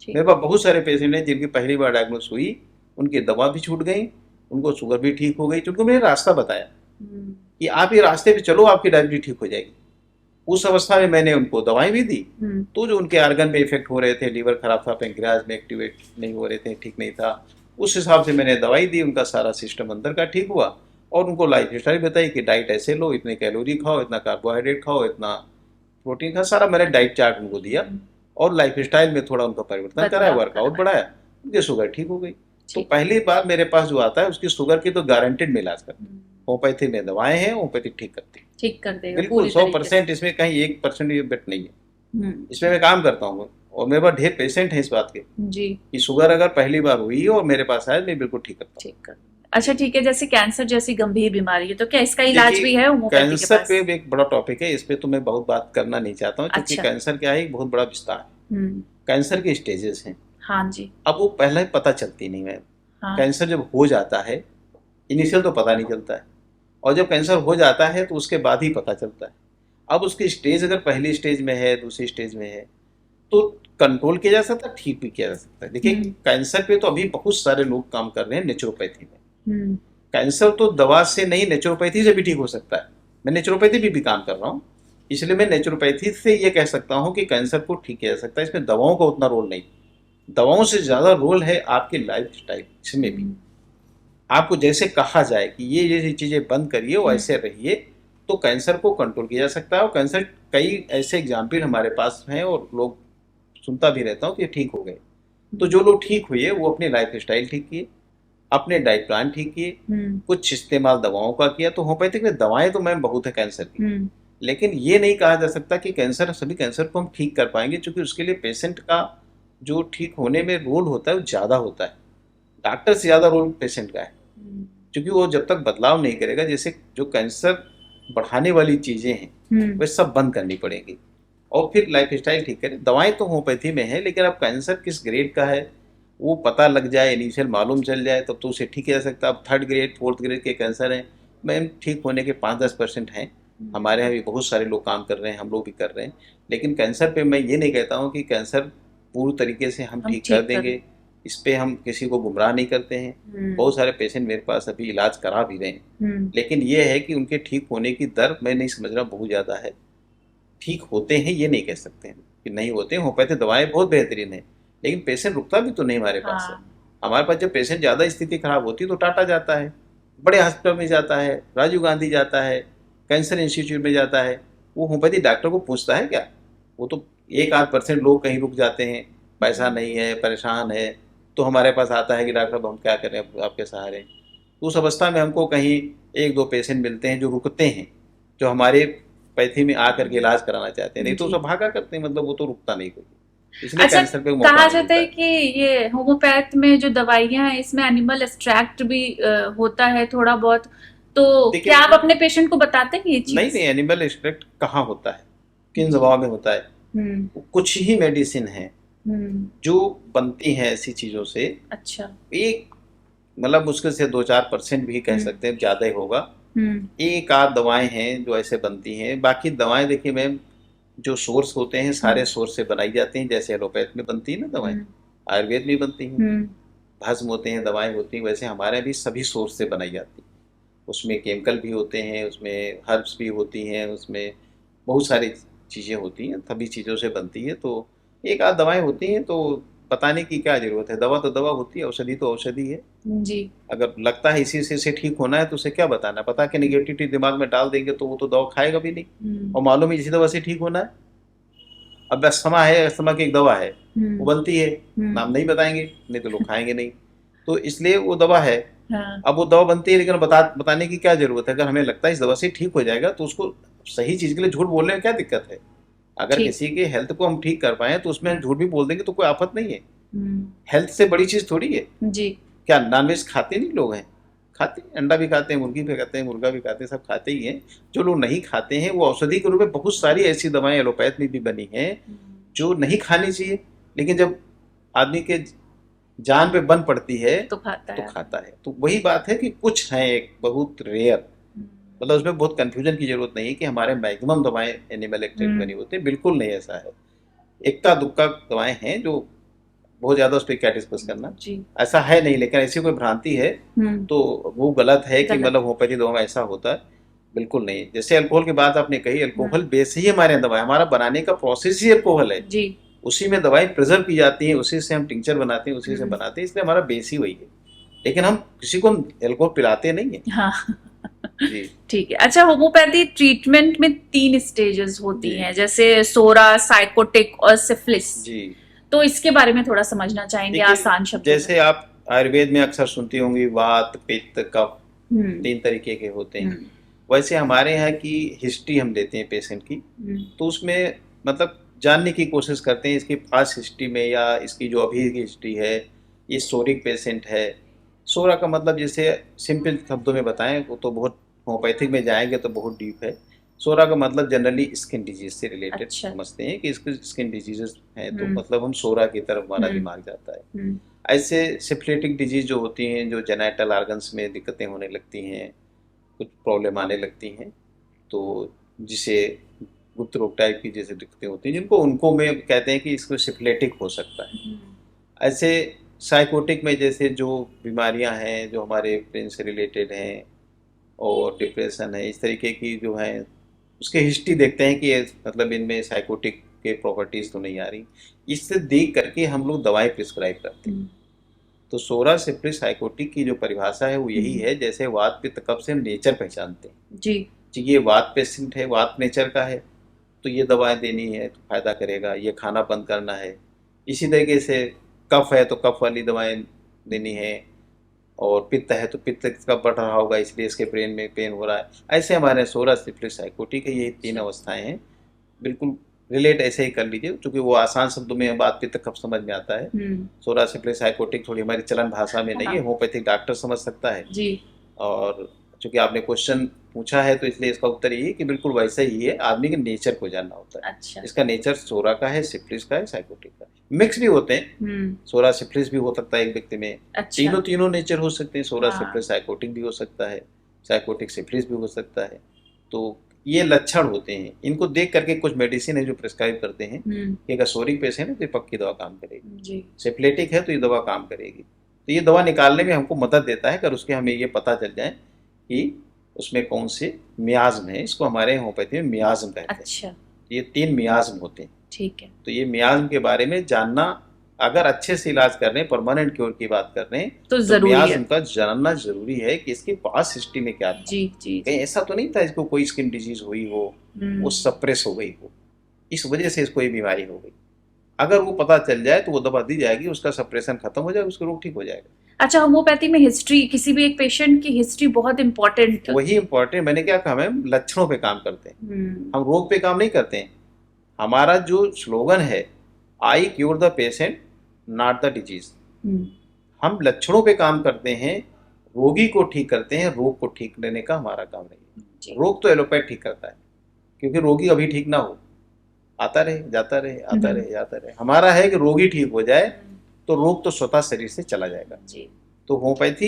मेरे पास बहुत सारे पेशेंट हैं जिनकी पहली बार डायग्नोस हुई, उनकी दवा भी छूट गई, उनको शुगर भी ठीक हो गई, क्योंकि मैंने रास्ता बताया कि आप ये रास्ते पे चलो आपकी डायबिटीज ठीक हो जाएगी। उस अवस्था में मैंने उनको दवाएं भी दी, तो जो उनके आर्गन में इफेक्ट हो रहे थे, लीवर खराब था, पैंक्रियाज में एक्टिवेट नहीं हो रहे थे, ठीक नहीं था, उस हिसाब से मैंने दवाई दी, उनका सारा सिस्टम अंदर का ठीक हुआ और उनको लाइफ स्टाइल बताई कि डाइट ऐसे लो, इतने कैलोरी खाओ, इतना कार्बोहाइड्रेट खाओ, इतना प्रोटीन खा, सारा मैंने डाइट चार्ट उनको दिया और लाइफ स्टाइल में थोड़ा उनका परिवर्तन कराया, वर्कआउट बढ़ाया, उनकी शुगर ठीक हो गई। तो पहली बार मेरे पास जो आता है उसकी शुगर की तो गारंटेड में इलाज करते हैं। होम्योपैथी में दवाएं हैं, होम्योपैथी ठीक करती है। ठीक कर देगा बिल्कुल पूरी तरीके 100%, इसमें कहीं 1% भी बेट नहीं है। से। इसमें मैं काम करता हूँ और मेरे पास ढेर पेशेंट हैं इस बात के जी, कि शुगर अगर पहली बार हुई और मेरे पास आए, मैं बिल्कुल ठीक करता हूँ। ठीक कर। अच्छा ठीक है, जैसे कैंसर जैसी गंभीर बीमारी है तो क्या इसका इलाज देखिए, भी है होम्योपैथी के कैंसर पास? पे भी एक बड़ा टॉपिक है, इस पे तो मैं बहुत बात करना नहीं चाहता हूँ, क्योंकि अच्छा। कैंसर क्या है, एक बहुत बड़ा विस्तार है। हम्म। कैंसर के स्टेजेस हैं। हाँ जी। अब वो पहले पता चलती नहीं है। हाँ। कैंसर जब हो जाता है, इनिशियल तो पता नहीं चलता है, और जब कैंसर हो जाता है तो उसके बाद ही पता चलता है। अब उसकी स्टेज अगर पहली स्टेज में है, दूसरी स्टेज में है, तो कंट्रोल किया जा सकता है, ठीक भी किया जा सकता है। देखिए, कैंसर पे तो अभी बहुत सारे लोग काम कर रहे हैं नेचुरोपैथी में। कैंसर तो दवा से नहीं, नेचुरोपैथी से भी ठीक हो सकता है। मैं नेचुरोपैथी भी काम कर रहा हूँ, इसलिए मैं नेचुरोपैथी से ये कह सकता हूँ कि कैंसर को ठीक किया जा सकता है। इसमें दवाओं का उतना रोल नहीं, दवाओं से ज़्यादा रोल है आपकी लाइफ स्टाइल। इसमें भी आपको जैसे कहा जाए कि ये चीज़ें बंद करिए, वैसे रहिए, तो कैंसर को कंट्रोल किया जा सकता है। और कैंसर कई ऐसे एग्जाम्पल हमारे पास हैं और लोग सुनता भी रहता हूँ कि ठीक हो गए। तो जो लोग ठीक हुए वो अपनी लाइफ स्टाइल ठीक किए, अपने डाइट प्लान ठीक किए, कुछ इस्तेमाल दवाओं का किया। तो होम्योपैथिक में दवाएं तो मैम बहुत है कैंसर की, लेकिन ये नहीं कहा जा सकता कि कैंसर, सभी कैंसर को हम ठीक कर पाएंगे, क्योंकि उसके लिए पेशेंट का जो ठीक होने में रोल होता है वो ज़्यादा होता है। डॉक्टर से ज़्यादा रोल पेशेंट का है, क्योंकि वो जब तक बदलाव नहीं करेगा, जैसे जो कैंसर बढ़ाने वाली चीज़ें हैं वे सब बंद करनी पड़ेंगी, और फिर लाइफ स्टाइल ठीक करें। दवाएं तो होम्योपैथी में है, लेकिन अब कैंसर किस ग्रेड का है वो पता लग जाए, इनिशियल मालूम चल जाए, तब तो उसे ठीक किया जा सकता है। अब 3rd ग्रेड 4th ग्रेड के कैंसर हैं, मैम ठीक होने के 5-10% हैं। हमारे यहाँ भी बहुत सारे लोग काम कर रहे हैं, हम लोग भी कर रहे हैं। लेकिन कैंसर पे मैं ये नहीं कहता हूँ कि कैंसर पूरी तरीके से हम ठीक कर देंगे, इस पे हम किसी को गुमराह नहीं करते हैं। बहुत सारे पेशेंट मेरे पास अभी इलाज करा भी रहे हैं, लेकिन ये है कि उनके ठीक होने की दर मैं नहीं समझ रहा, बहुत ज़्यादा है। ठीक होते हैं ये नहीं कह सकते हैं कि नहीं होते हैं। होम्योपैथी दवाएं बहुत बेहतरीन है, लेकिन पेशेंट रुकता भी तो नहीं हमारे पास है। हमारे पास जब पेशेंट ज़्यादा स्थिति खराब होती है तो टाटा जाता है, बड़े हॉस्पिटल में जाता है, राजीव गांधी जाता है, कैंसर इंस्टीट्यूट में जाता है। वो होम्योपैथी डॉक्टर को पूछता है क्या? वो तो 1-8% लोग कहीं रुक जाते हैं, पैसा नहीं है, परेशान है, तो हमारे पास आता है कि डॉक्टर अब हम क्या करें, आपके सहारे। तो उस अवस्था में हमको कहीं 1-2 पेशेंट मिलते हैं जो रुकते हैं, जो हमारे पैथी में आकर के इलाज कराना चाहते हैं, नहीं तो सब भागा करते हैं, मतलब वो तो रुकता नहीं कोई। इसलिए अच्छा, कैंसर पे मौका कहा नहीं जाता है मिलता कि ये होम्योपैथ में जो दवाइयां हैं इसमें एनिमल एक्सट्रैक्ट भी होता है थोड़ा बहुत, तो देखिए, क्या आप अपने पेशेंट को बताते हैं ये चीज? नहीं, एनिमल एक्सट्रैक्ट कहाँ होता है, किन दवाओं में होता है? कुछ ही मेडिसिन है जो बनती हैं ऐसी चीजों से। अच्छा। एक मतलब मुश्किल से 2-4% भी कह सकते हैं, ज्यादा ही होगा। 1-8 दवाएं हैं जो ऐसे बनती हैं। बाकी दवाएं देखिए मैम, जो सोर्स होते हैं सारे सोर्स से बनाई जाती हैं। जैसे एलोपैथ में बनती है ना दवाएं, आयुर्वेद में बनती हैं, भस्म होते हैं, दवाएं होती हैं, वैसे हमारे भी सभी सोर्स से बनाई जाती है। उसमें केमिकल भी होते हैं, उसमें हर्ब्स भी होती हैं, उसमें बहुत सारी चीज़ें होती हैं, सभी चीज़ों से बनती है। तो 1-8 दवाएं होती हैं, तो बताने की क्या जरूरत है? दवा तो दवा होती है, औषधि तो औषधि है जी। अगर लगता है इसी से ठीक होना है तो उसे क्या बताना, पता कि नेगेटिविटी दिमाग में डाल देंगे तो वो तो दवा खाएगा भी नहीं, और मालूम है इसी दवा से ठीक होना है। अब अस्थमा है, अस्थमा की एक दवा है, वो बनती है, नाम नहीं बताएंगे, नहीं तो लोग खाएंगे नहीं, तो इसलिए वो दवा है। अब वो दवा बनती है, लेकिन बताने की क्या जरूरत है? अगर हमें लगता है इस दवा से ठीक हो जाएगा तो उसको सही चीज के लिए झूठ बोलने में क्या दिक्कत है? अगर किसी के हेल्थ को हम ठीक कर पाए तो उसमें हम झूठ भी बोल देंगे तो कोई आफत नहीं है। हेल्थ से बड़ी चीज थोड़ी है जी। क्या नॉनवेज खाते नहीं लोग हैं? खाते हैं, अंडा भी खाते हैं, मुर्गी भी खाते हैं, मुर्गा भी खाते हैं, सब खाते ही हैं। जो लोग नहीं खाते हैं वो औषधि के रूप में बहुत सारी ऐसी दवाएं एलोपैथ में भी बनी हैं जो नहीं खानी चाहिए, लेकिन जब आदमी के जान पे बन पड़ती है तो खाता है। तो वही बात है कि कुछ हैं एक बहुत रेयर, मतलब उसमें बहुत कंफ्यूजन की जरूरत नहीं है कि हमारे मैक्सिमम दवाएं एनिमल एक्सट्रैक्ट बनी होती है, बिल्कुल नहीं ऐसा है। इक्का दुक्का दवाएं हैं जो बहुत ज्यादा उस पर क्या डिस्कस करना ऐसा है नहीं, लेकिन ऐसी कोई भ्रांति है तो वो गलत है कि मतलब होम्योपैथी दवा में ऐसा होता है, बिल्कुल नहीं। जैसे अल्कोहल की बात आपने कही, अल्कोहल बेस ही हमारे दवा है, हमारा बनाने का प्रोसेस ही अल्कोहल है जी। उसी में दवाएं प्रिजर्व की जाती हैं, उसी से हम टिंचर बनाते हैं, उसी से बनाते हैं, इसलिए हमारा बेस ही वही है, लेकिन हम किसी को अल्कोहल पिलाते नहीं है। हाँ। जी ठीक है। अच्छा, होम्योपैथी ट्रीटमेंट में 3 स्टेजेस होती हैं, जैसे सोरा, साइकोटिक और सिफिलिस जी। तो इसके बारे में थोड़ा समझना चाहेंगे आसान शब्दों में। जैसे आप आयुर्वेद में अक्सर सुनती होंगी वात, पित्त, कफ 3 तरीके के होते हैं। वैसे हमारे यहाँ की हिस्ट्री हम देते हैं पेशेंट की, तो उसमें मतलब जानने की कोशिश करते हैं इसकी पास्ट हिस्ट्री में, या इसकी जो अभी की हिस्ट्री है, ये सोरिक पेशेंट है। सोरा का मतलब जैसे सिंपल शब्दों में बताएं, वो तो बहुत होम्योपैथिक में जाएंगे तो बहुत डीप है। सोरा का मतलब जनरली स्किन डिजीज से रिलेटेड अच्छा। समझते हैं कि इसके स्किन डिजीजेस हैं, तो हम्म। मतलब हम सोरा की तरफ हमारा हम्म। दिमाग जाता है। ऐसे सिफिलिटिक डिजीज जो होती हैं, जो जेनाइटल ऑर्गन्स में दिक्कतें होने लगती हैं, कुछ प्रॉब्लम आने लगती हैं, तो जिसे गुप्त रोग टाइप की जैसे दिक्कतें होती हैं, जिनको उनको में कहते हैं कि इसको सिफिलिटिक हो सकता है। ऐसे साइकोटिक में जैसे जो बीमारियां हैं जो हमारे ब्रेन से रिलेटेड हैं, और डिप्रेशन है, इस तरीके की जो है उसके हिस्ट्री देखते हैं कि ये मतलब इनमें साइकोटिक के प्रॉपर्टीज तो नहीं आ रही। इससे देख करके हम लोग दवाएं प्रिस्क्राइब करते हैं। तो सोरा सिफिलिस साइकोटिक की जो परिभाषा है वो यही है, जैसे वात पित्त कफ से हम नेचर पहचानते हैं जी। ये वात पेशेंट है, वात नेचर का है, तो ये दवाएं देनी है तो फायदा करेगा, ये खाना बंद करना है। इसी तरीके से कफ है तो कफ वाली दवाएं देनी है, और पित्त है तो पित्त का बढ़ रहा होगा इसलिए इसके ब्रेन में पेन हो रहा है। ऐसे हमारे सोरा सिफिलिस साइकोटिक है, ये तीन अवस्थाएं हैं। बिल्कुल रिलेट ऐसे ही कर लीजिए, क्योंकि वो आसान शब्दों में बात पित्त कफ समझ में आता है। सोरा सिफिलिस साइकोटिक थोड़ी हमारी चलन भाषा में नहीं है, होम्योपैथिक डॉक्टर समझ सकता है जी। और चूंकि आपने क्वेश्चन पूछा है तो इसलिए इसका उत्तर ये है कि बिल्कुल वैसा ही है, आदमी के नेचर को जानना होता है। अच्छा। इसका नेचर सोरा का है, सिफिलिस का है, साइकोटिक का है। मिक्स भी होते हैं, सोरा सिफिलिस भी हो सकता है एक व्यक्ति में। अच्छा। तीनों नेचर हो सकते हैं, सोरा हाँ। सिफिलिस साइकोटिक भी हो सकता है, साइकोटिक सिफिलिस भी हो सकता है। तो ये लक्षण होते हैं, इनको देख करके कुछ मेडिसिन है जो प्रिस्क्राइब करते हैं कि अगर सोरिक पेशेंट है तो ये पक्की दवा काम करेगी, सिफिलिटिक है तो ये दवा काम करेगी। तो ये दवा निकालने में हमको मदद देता है, अगर उसके हमें ये पता चल जाए कि उसमें कौन से मियाज्म है। इसको हमारे होम्योपैथी में मियाज्म कहते हैं। अच्छा। ये 3 मियाज्म होते हैं। ठीक है। तो ये मियाज्म के बारे में जानना, अगर अच्छे से इलाज कर रहे हैं, परमानेंट क्योर की बात कर रहे हैं, तो जरूरी है। मियाज्म का जानना जरूरी है कि इसकी पास्ट हिस्ट्री में क्या था। जी जी। कहीं ऐसा तो नहीं था इसको कोई स्किन डिजीज हुई हो, वो सप्रेस हो गई हो, इस वजह से इसको ये बीमारी हो गई। अगर वो पता चल जाए तो वो दवा दी जाएगी, उसका सप्रेशन खत्म हो जाएगा, उसका रोग ठीक हो जाएगा। अच्छा, होम्योपैथी में हिस्ट्री, किसी भी एक पेशेंट की हिस्ट्री बहुत इंपॉर्टेंट। वही इंपॉर्टेंट, मैंने क्या कहा, हम लक्षणों पे काम करते हैं, हम रोग पे काम नहीं करते हैं। हमारा जो स्लोगन है, I cure the patient not the disease. हम लक्षणों पे काम करते हैं, रोगी को ठीक करते हैं, रोग को ठीक लेने का हमारा काम नहीं है। रोग तो एलोपैथ ठीक करता है, क्योंकि रोगी अभी ठीक ना हो, आता रहे जाता रहे, आता रहे जाता रहे। हमारा है कि रोगी ठीक हो जाए तो रोग तो स्वतः शरीर से चला जाएगा। तो होम्योपैथी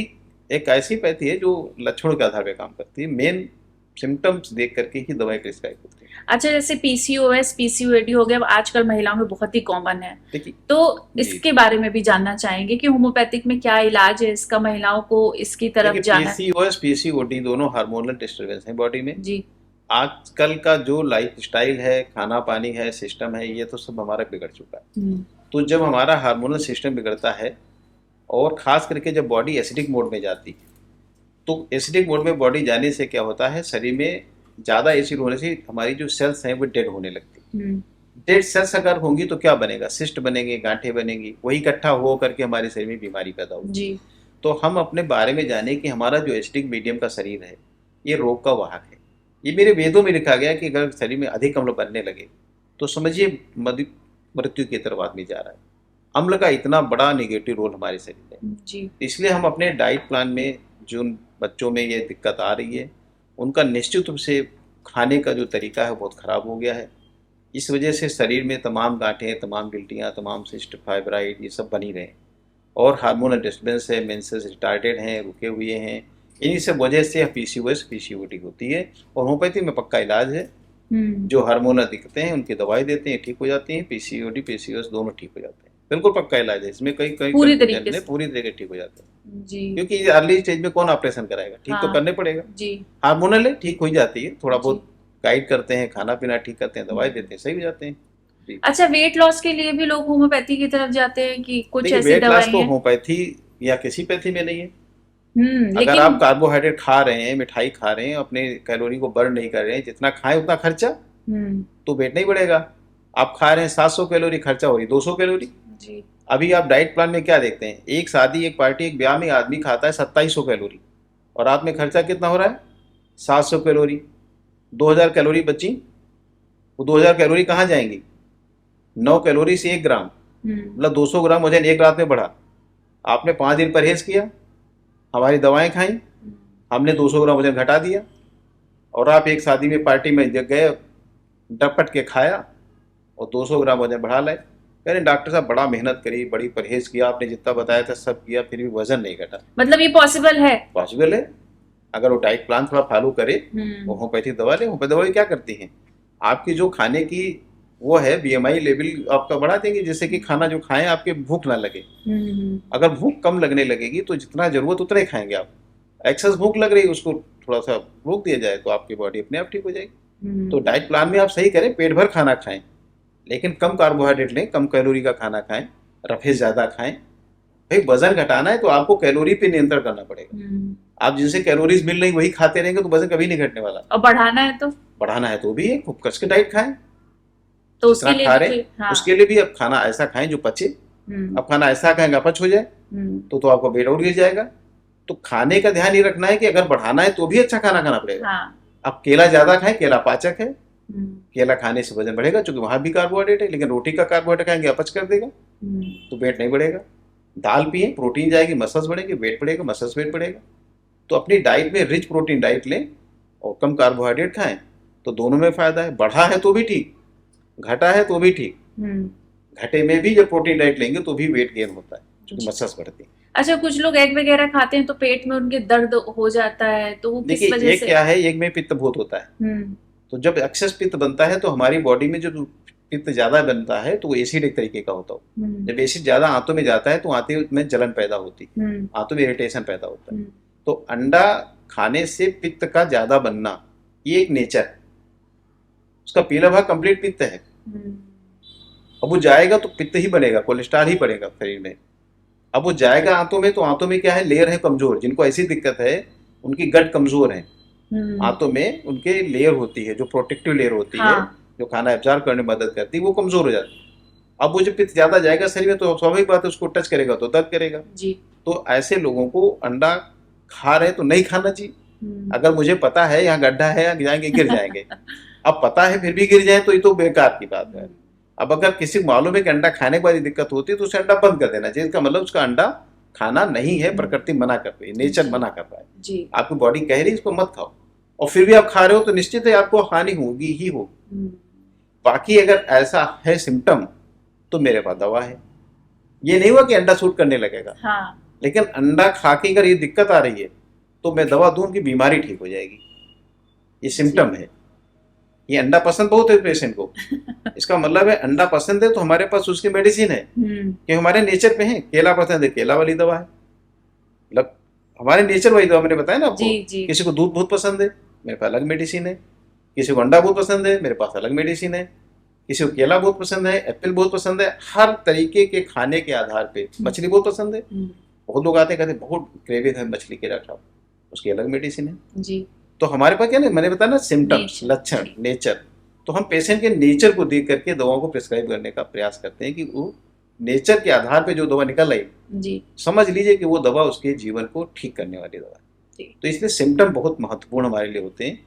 एक ऐसी पैथी है जो लक्षणों के आधार पर काम करती है, मेन सिम्टम्स देख करके ही दवाई प्रिस्क्राइब होती है। अच्छा, जैसे पीसीओएस, पीसीओडी हो गया, आजकल महिलाओं में बहुत ही कॉमन है, तो इसके बारे में भी जानना चाहेंगे कि होम्योपैथिक में क्या इलाज है इसका, महिलाओं को इसकी तरफ जाना है। पीसीओएस, पीसीओडी दोनों हार्मोनल डिस्टर्बेंस है बॉडी में जी। आजकल का जो लाइफ स्टाइल है, खाना पानी है, सिस्टम है, ये तो सब हमारा बिगड़ चुका है। तो जब हमारा हार्मोनल सिस्टम बिगड़ता है, और खास करके जब बॉडी एसिडिक मोड में जाती है, तो एसिडिक मोड में बॉडी जाने से क्या होता है, शरीर में ज़्यादा एसिड होने से हमारी जो सेल्स हैं वो डेड होने लगती है। डेड सेल्स अगर होंगी तो क्या बनेगा, सिस्ट बनेंगे, गांठें बनेंगी, वही इकट्ठा हो करके हमारे शरीर में बीमारी पैदा होगी। तो हम अपने बारे में जाने कि हमारा जो एसिडिक मीडियम का शरीर है, ये रोग का वाहक है। ये मेरे वेदों में लिखा गया कि अगर शरीर में अधिक अम्ल बनने लगे तो समझिए मृत्यु की तरफ आदमी जा रहा है। अम्ल का इतना बड़ा नेगेटिव रोल हमारे शरीर में, इसलिए हम अपने डाइट प्लान में जिन बच्चों में ये दिक्कत आ रही है, उनका निश्चित रूप से खाने का जो तरीका है बहुत ख़राब हो गया है। इस वजह से शरीर में तमाम गांठें, तमाम गिल्टियाँ, तमाम सिस्ट, फाइब्राइड, ये सब बनी रहे, और हार्मोनल डिस्टर्बेंस है, मेंसेस रिटार्डेड हैं, रुके हुए हैं। इन्हीं सब वजह से पीसीओएस, पीसीओडी होती है। और होम्योपैथी में पक्का इलाज है, जो हार्मोनल दिक्कतें हैं उनकी दवाई देते हैं, ठीक हो जाती हैं। पीसीओडी, पीसीओएस दोनों ठीक हो जाते हैं, बिल्कुल पक्का इलाज है इसमें। कई पूरी तरीके से ठीक हो जाते हैं जी। क्योंकि अर्ली स्टेज में कौन ऑपरेशन कराएगा, ठीक तो करने पड़ेगा जी। हार्मोनल है, ठीक हो जाती है, थोड़ा बहुत गाइड करते हैं, खाना पीना ठीक करते हैं, दवाई देते हैं, सही हो जाते हैं जी। अच्छा, वेट लॉस के लिए भी लोग होम्योपैथी की तरफ जाते हैं कि कुछ ऐसी वेट दवाएं लॉस तो होम्योपैथी या किसी पैथी में नहीं है। अगर आप कार्बोहाइड्रेट खा रहे हैं, मिठाई खा रहे हैं, अपने कैलोरी को बर्न नहीं कर रहे हैं, जितना खाएं उतना खर्चा, तो वेट नहीं बढ़ेगा। आप खा रहे हैं 700 कैलोरी, खर्चा हो रही 200 कैलोरी जी। अभी आप डाइट प्लान में क्या देखते हैं, एक शादी, एक पार्टी, एक ब्याह में आदमी खाता है 2700 कैलोरी, और रात में खर्चा कितना हो रहा है, 700 कैलोरी, 2000 कैलोरी बची, वो 2000 कैलोरी कहाँ जाएंगी? 9 कैलोरी से 1 ग्राम, मतलब 200 ग्राम वजन एक रात में बढ़ा। आपने 5 दिन परहेज किया, हमारी दवाएं खाई, हमने 200 ग्राम वजन घटा दिया, और आप एक शादी में पार्टी में गए, डपट के खाया और 200 ग्राम वजन बढ़ा लाए। कह रहे डॉक्टर साहब बड़ा मेहनत करी, बड़ी परहेज किया, आपने जितना बताया था सब किया, फिर भी वजन नहीं घटा। मतलब ये पॉसिबल है? पॉसिबल है, अगर वो डाइट प्लान थोड़ा फॉलो करे, वो होम्योपैथिक दवा ले। होम्योपैथिक दवा क्या करती हैं, आपकी जो खाने की वो है BMI लेवल आपका बढ़ा देंगे, जिससे कि खाना जो खाएं आपके भूख ना लगे। अगर भूख कम लगने लगेगी तो जितना जरूरत उतना ही खाएंगे आप। एक्सेस भूख लग रही है, उसको थोड़ा सा रोक दिया जाए तो आपकी बॉडी अपने आप ठीक हो जाएगी। तो डाइट प्लान में आप सही करें, पेट भर खाना खाएं, लेकिन कम कार्बोहाइड्रेट लें, कम कैलोरी का खाना खाएं, रफेज ज़्यादा खाएं। भाई वजन घटाना है तो आपको कैलोरी पे नियंत्रण करना पड़ेगा। आप जिनसे कैलोरीज मिल रही वही खाते रहेंगे तो वजन कभी नहीं घटने वाला। और बढ़ाना है तो भी है, खूब कस के डाइट खाएं, तो उसके लिए खा रहे उसके लिए भी अब खाना ऐसा खाएं जो पचे। अब खाना ऐसा खाएंगे अपच हो जाए तो आपका वेट और गिर जाएगा। तो खाने का ध्यान ये रखना है कि अगर बढ़ाना है तो भी अच्छा खाना खाना पड़ेगा। अब केला ज्यादा खाएं, केला पाचक है, केला खाने से वजन बढ़ेगा, क्योंकि वहां भी कार्बोहाइड्रेट है, लेकिन रोटी का कार्बोहाइड्रेट खाएंगे अपच कर देगा तो वेट नहीं बढ़ेगा। दाल पिए, प्रोटीन जाएगी, मसल्स बढ़ेंगे, वेट बढ़ेगा, मसल्स वेट बढ़ेगा। तो अपनी डाइट में रिच प्रोटीन डाइट लें और कम कार्बोहाइड्रेट खाएं, तो दोनों में फायदा है। बढ़ा है तो भी ठीक, घटा है तो भी ठीक। घटे में भी जब प्रोटीन डाइट लेंगे तो भी वेट गेन होता है, क्योंकि मसल्स बढ़ती है। अच्छा, कुछ लोग एग वगैरह खाते हैं तो पेट में उनके दर्द हो जाता है, तो वो किस वजह से? क्या है, एग में पित्त बहुत होता है। तो जब एक्सेस पित्त बनता है तो हमारी बॉडी में जो पित्त ज्यादा बनता है तो वो एसिड एक तरीके का होता है। जब एसिड ज्यादा आंतों में जाता है तो आंतों में जलन पैदा होती है, आंतों में इरिटेशन पैदा होता है। तो अंडा खाने से पित्त का ज्यादा बनना ये एक नेचर है, उसका पीला भाग कंप्लीट पित्त है। अब वो जाएगा तो पित्त ही बनेगा, कोलेस्ट्रॉल ही बढ़ेगा शरीर में। अब वो जाएगा आंतों में, तो आंतों में क्या है, लेयर है कमजोर। जिनको ऐसी दिक्कत है उनकी गट कमजोर है, आंतों में उनके लेयर होती है जो प्रोटेक्टिव लेयर होती है, जो खाना एब्जॉर्ब करने में मदद करती है, वो कमजोर हो जाती है। अब वो जो पित्त ज्यादा जाएगा शरीर में तो स्वाभाविक बात है उसको टच करेगा तो दर्द करेगा जी। तो ऐसे लोगों को अंडा खा रहे तो नहीं खाना चाहिए। अगर मुझे पता है यहाँ गड्ढा है, यहाँ जाएंगे गिर जाएंगे, अब पता है फिर भी गिर जाए तो ये तो बेकार की बात है। अब अगर किसी को मालूम है कि अंडा खाने के बाद दिक्कत होती है तो उसे अंडा बंद कर देना चाहिए। इसका मतलब उसका अंडा खाना नहीं है, प्रकृति मना कर रही है, नेचर मना कर रहा है जी। आपकी बॉडी कह रही है इसको मत खाओ, और फिर भी आप खा रहे हो तो निश्चित है आपको हानि होगी ही होगी। बाकी अगर ऐसा है सिम्टम तो मेरे पास दवा है। ये नहीं हुआ कि अंडा सूट करने लगेगा, लेकिन अंडा खा के अगर ये दिक्कत आ रही है तो मैं दवा दूं कि बीमारी ठीक हो जाएगी। ये सिम्टम है। ये अंडा पसंद बहुत है पेशेंट को, इसका मतलब है अंडा पसंद है तो हमारे पास उसकी मेडिसिन है कि हमारे नेचर पे है। केला पसंद है, केला वाली दवा है, मतलब हमारे नेचर वाली दवा। मैंने बताया ना आपको, किसी को दूध बहुत पसंद है, मेरे पास अलग मेडिसिन है। किसी को अंडा बहुत पसंद है, मेरे पास अलग मेडिसिन है। किसी को केला बहुत पसंद है, एप्पल बहुत पसंद है। हर तरीके के खाने के आधार पे, मछली बहुत पसंद है, बहुत लोग आते हैं कहते बहुत क्रेविंग है मछली के, डॉक्टर उसकी अलग मेडिसिन है जी। तो हमारे पास क्या ना, मैंने बताया ना सिम्टम्स, लक्षण, नेचर। तो हम पेशेंट के नेचर को देख करके दवाओं को प्रिस्क्राइब करने का प्रयास करते हैं कि वो नेचर के आधार पे जो दवा निकल रही जी, समझ लीजिए कि वो दवा उसके जीवन को ठीक करने वाली दवा है। तो इसलिए सिम्टम बहुत महत्वपूर्ण हमारे लिए होते हैं।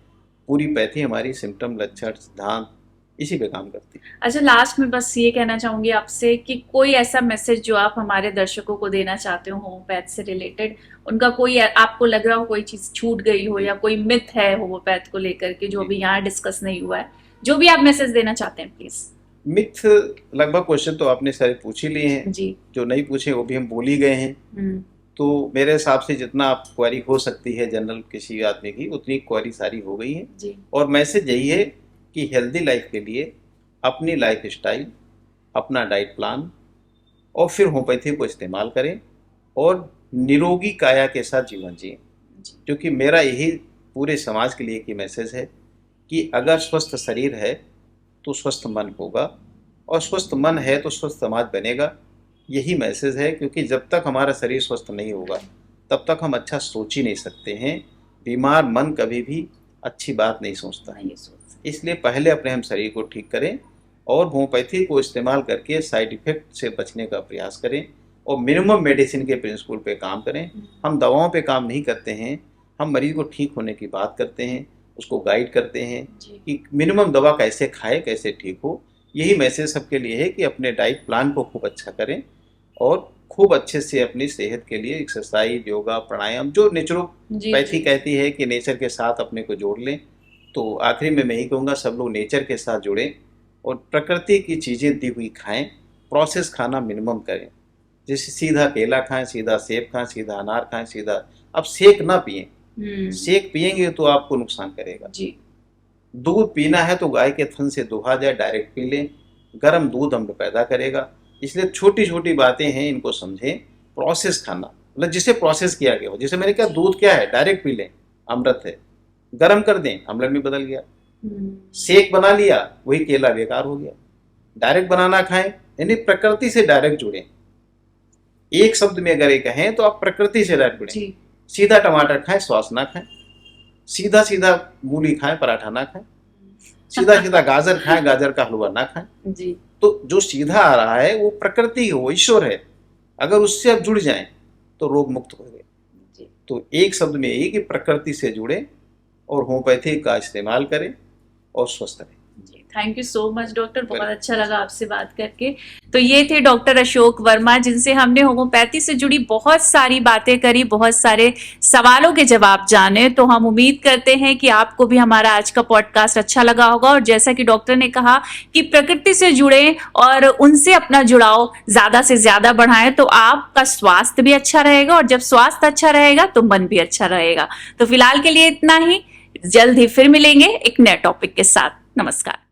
पूरी पैथी हमारी सिम्टम, लक्षण, सिद्धांत इसी पे काम करती है। अच्छा, लास्ट में बस ये कहना चाहूंगी आपसे कि कोई ऐसा मैसेज जो आप हमारे दर्शकों को देना चाहते हो होम्योपैथ से रिलेटेड, उनका कोई आपको लग रहा हो कोई चीज छूट गई हो या कोई मिथ है होम्योपैथ को लेकर के जो अभी यहाँ डिस्कस नहीं हुआ है, जो भी आप मैसेज देना चाहते हैं प्लीज। मिथ लगभग क्वेश्चन तो आपने सारे पूछ ही लिए हैं जी, जो नहीं पूछे वो भी हम बोल ही गए हैं। तो मेरे हिसाब से जितना आप क्वेरी हो सकती है जनरल किसी आदमी की, उतनी क्वेरी सारी हो गई है जी। और मैसेज यही है कि हेल्दी लाइफ के लिए अपनी लाइफ स्टाइल, अपना डाइट प्लान और फिर होम्योपैथी को इस्तेमाल करें और निरोगी काया के साथ जीवन जिएं। क्योंकि मेरा यही पूरे समाज के लिए एक मैसेज है कि अगर स्वस्थ शरीर है तो स्वस्थ मन होगा, और स्वस्थ मन है तो स्वस्थ समाज बनेगा। यही मैसेज है, क्योंकि जब तक हमारा शरीर स्वस्थ नहीं होगा तब तक हम अच्छा सोच ही नहीं सकते हैं। बीमार मन कभी भी अच्छी बात नहीं सोचता है। इसलिए पहले अपने हम शरीर को ठीक करें और होम्योपैथी को इस्तेमाल करके साइड इफेक्ट से बचने का प्रयास करें और मिनिमम मेडिसिन के प्रिंसिपल पे काम करें। हम दवाओं पे काम नहीं करते हैं, हम मरीज को ठीक होने की बात करते हैं, उसको गाइड करते हैं जी। कि मिनिमम दवा कैसे खाए, कैसे ठीक हो। यही मैसेज सबके लिए है कि अपने डाइट प्लान को खूब अच्छा करें और खूब अच्छे से अपनी सेहत के लिए एक्सरसाइज, योगा, प्राणायाम, जो नेचुरोपैथी कहती है कि नेचर के साथ अपने को जोड़ लें। तो आखिरी में मैं यही कहूँगा, सब लोग नेचर के साथ जुड़ें और प्रकृति की चीज़ें दी हुई खाएं, प्रोसेस खाना मिनिमम करें। जैसे सीधा केला खाएं, सीधा सेब खाएं, सीधा अनार खाएं, सीधा अब शेक ना पिएं। शेक पिएंगे तो आपको नुकसान करेगा जी। दूध पीना है तो गाय के थन से दुहा जाए, डायरेक्ट पी लें। गर्म दूध अम्ल पैदा करेगा। इसलिए छोटी छोटी बातें हैं, इनको समझें। प्रोसेस खाना मतलब जिसे प्रोसेस किया गया हो, जैसे मैंने कहा दूध क्या है, डायरेक्ट पी लें, अमृत है। गर्म कर दें, अम्ल में बदल गया। शेक बना लिया, वही केला बेकार हो गया। डायरेक्ट बनाना खाएं, यानी प्रकृति से डायरेक्ट जुड़ें। एक शब्द में अगर ये कहें तो आप प्रकृति से डायरेक्ट जुड़ें। सीधा टमाटर खाएं, सॉस ना खाएं। सीधा सीधा मूली खाएं, पराठा ना खाएं। सीधा सीधा गाजर खाएं, गाजर का हलवा ना खाएं। जी। तो जो सीधा आ रहा है वो प्रकृति है, वो ईश्वर है। अगर उससे आप जुड़ जाएं तो रोग मुक्त हो गए। तो एक शब्द में यही कि प्रकृति से जुड़े और होम्योपैथी का इस्तेमाल करें और स्वस्थ रहें। Thank you so much doctor, बहुत अच्छा लगा आपसे बात करके। तो ये थे डॉक्टर अशोक वर्मा, जिनसे हमने होम्योपैथी से जुड़ी बहुत सारी बातें करी, बहुत सारे सवालों के जवाब जाने। तो हम उम्मीद करते हैं कि आपको भी हमारा आज का पॉडकास्ट अच्छा लगा होगा। और जैसा कि डॉक्टर ने कहा कि प्रकृति से जुड़े और उनसे अपना जुड़ाव ज्यादा से ज्यादा बढ़ाएं, तो आपका स्वास्थ्य भी अच्छा रहेगा। और जब स्वास्थ्य अच्छा रहेगा तो मन भी अच्छा रहेगा। तो फिलहाल के लिए इतना ही, जल्द ही फिर मिलेंगे एक नए टॉपिक के साथ। नमस्कार।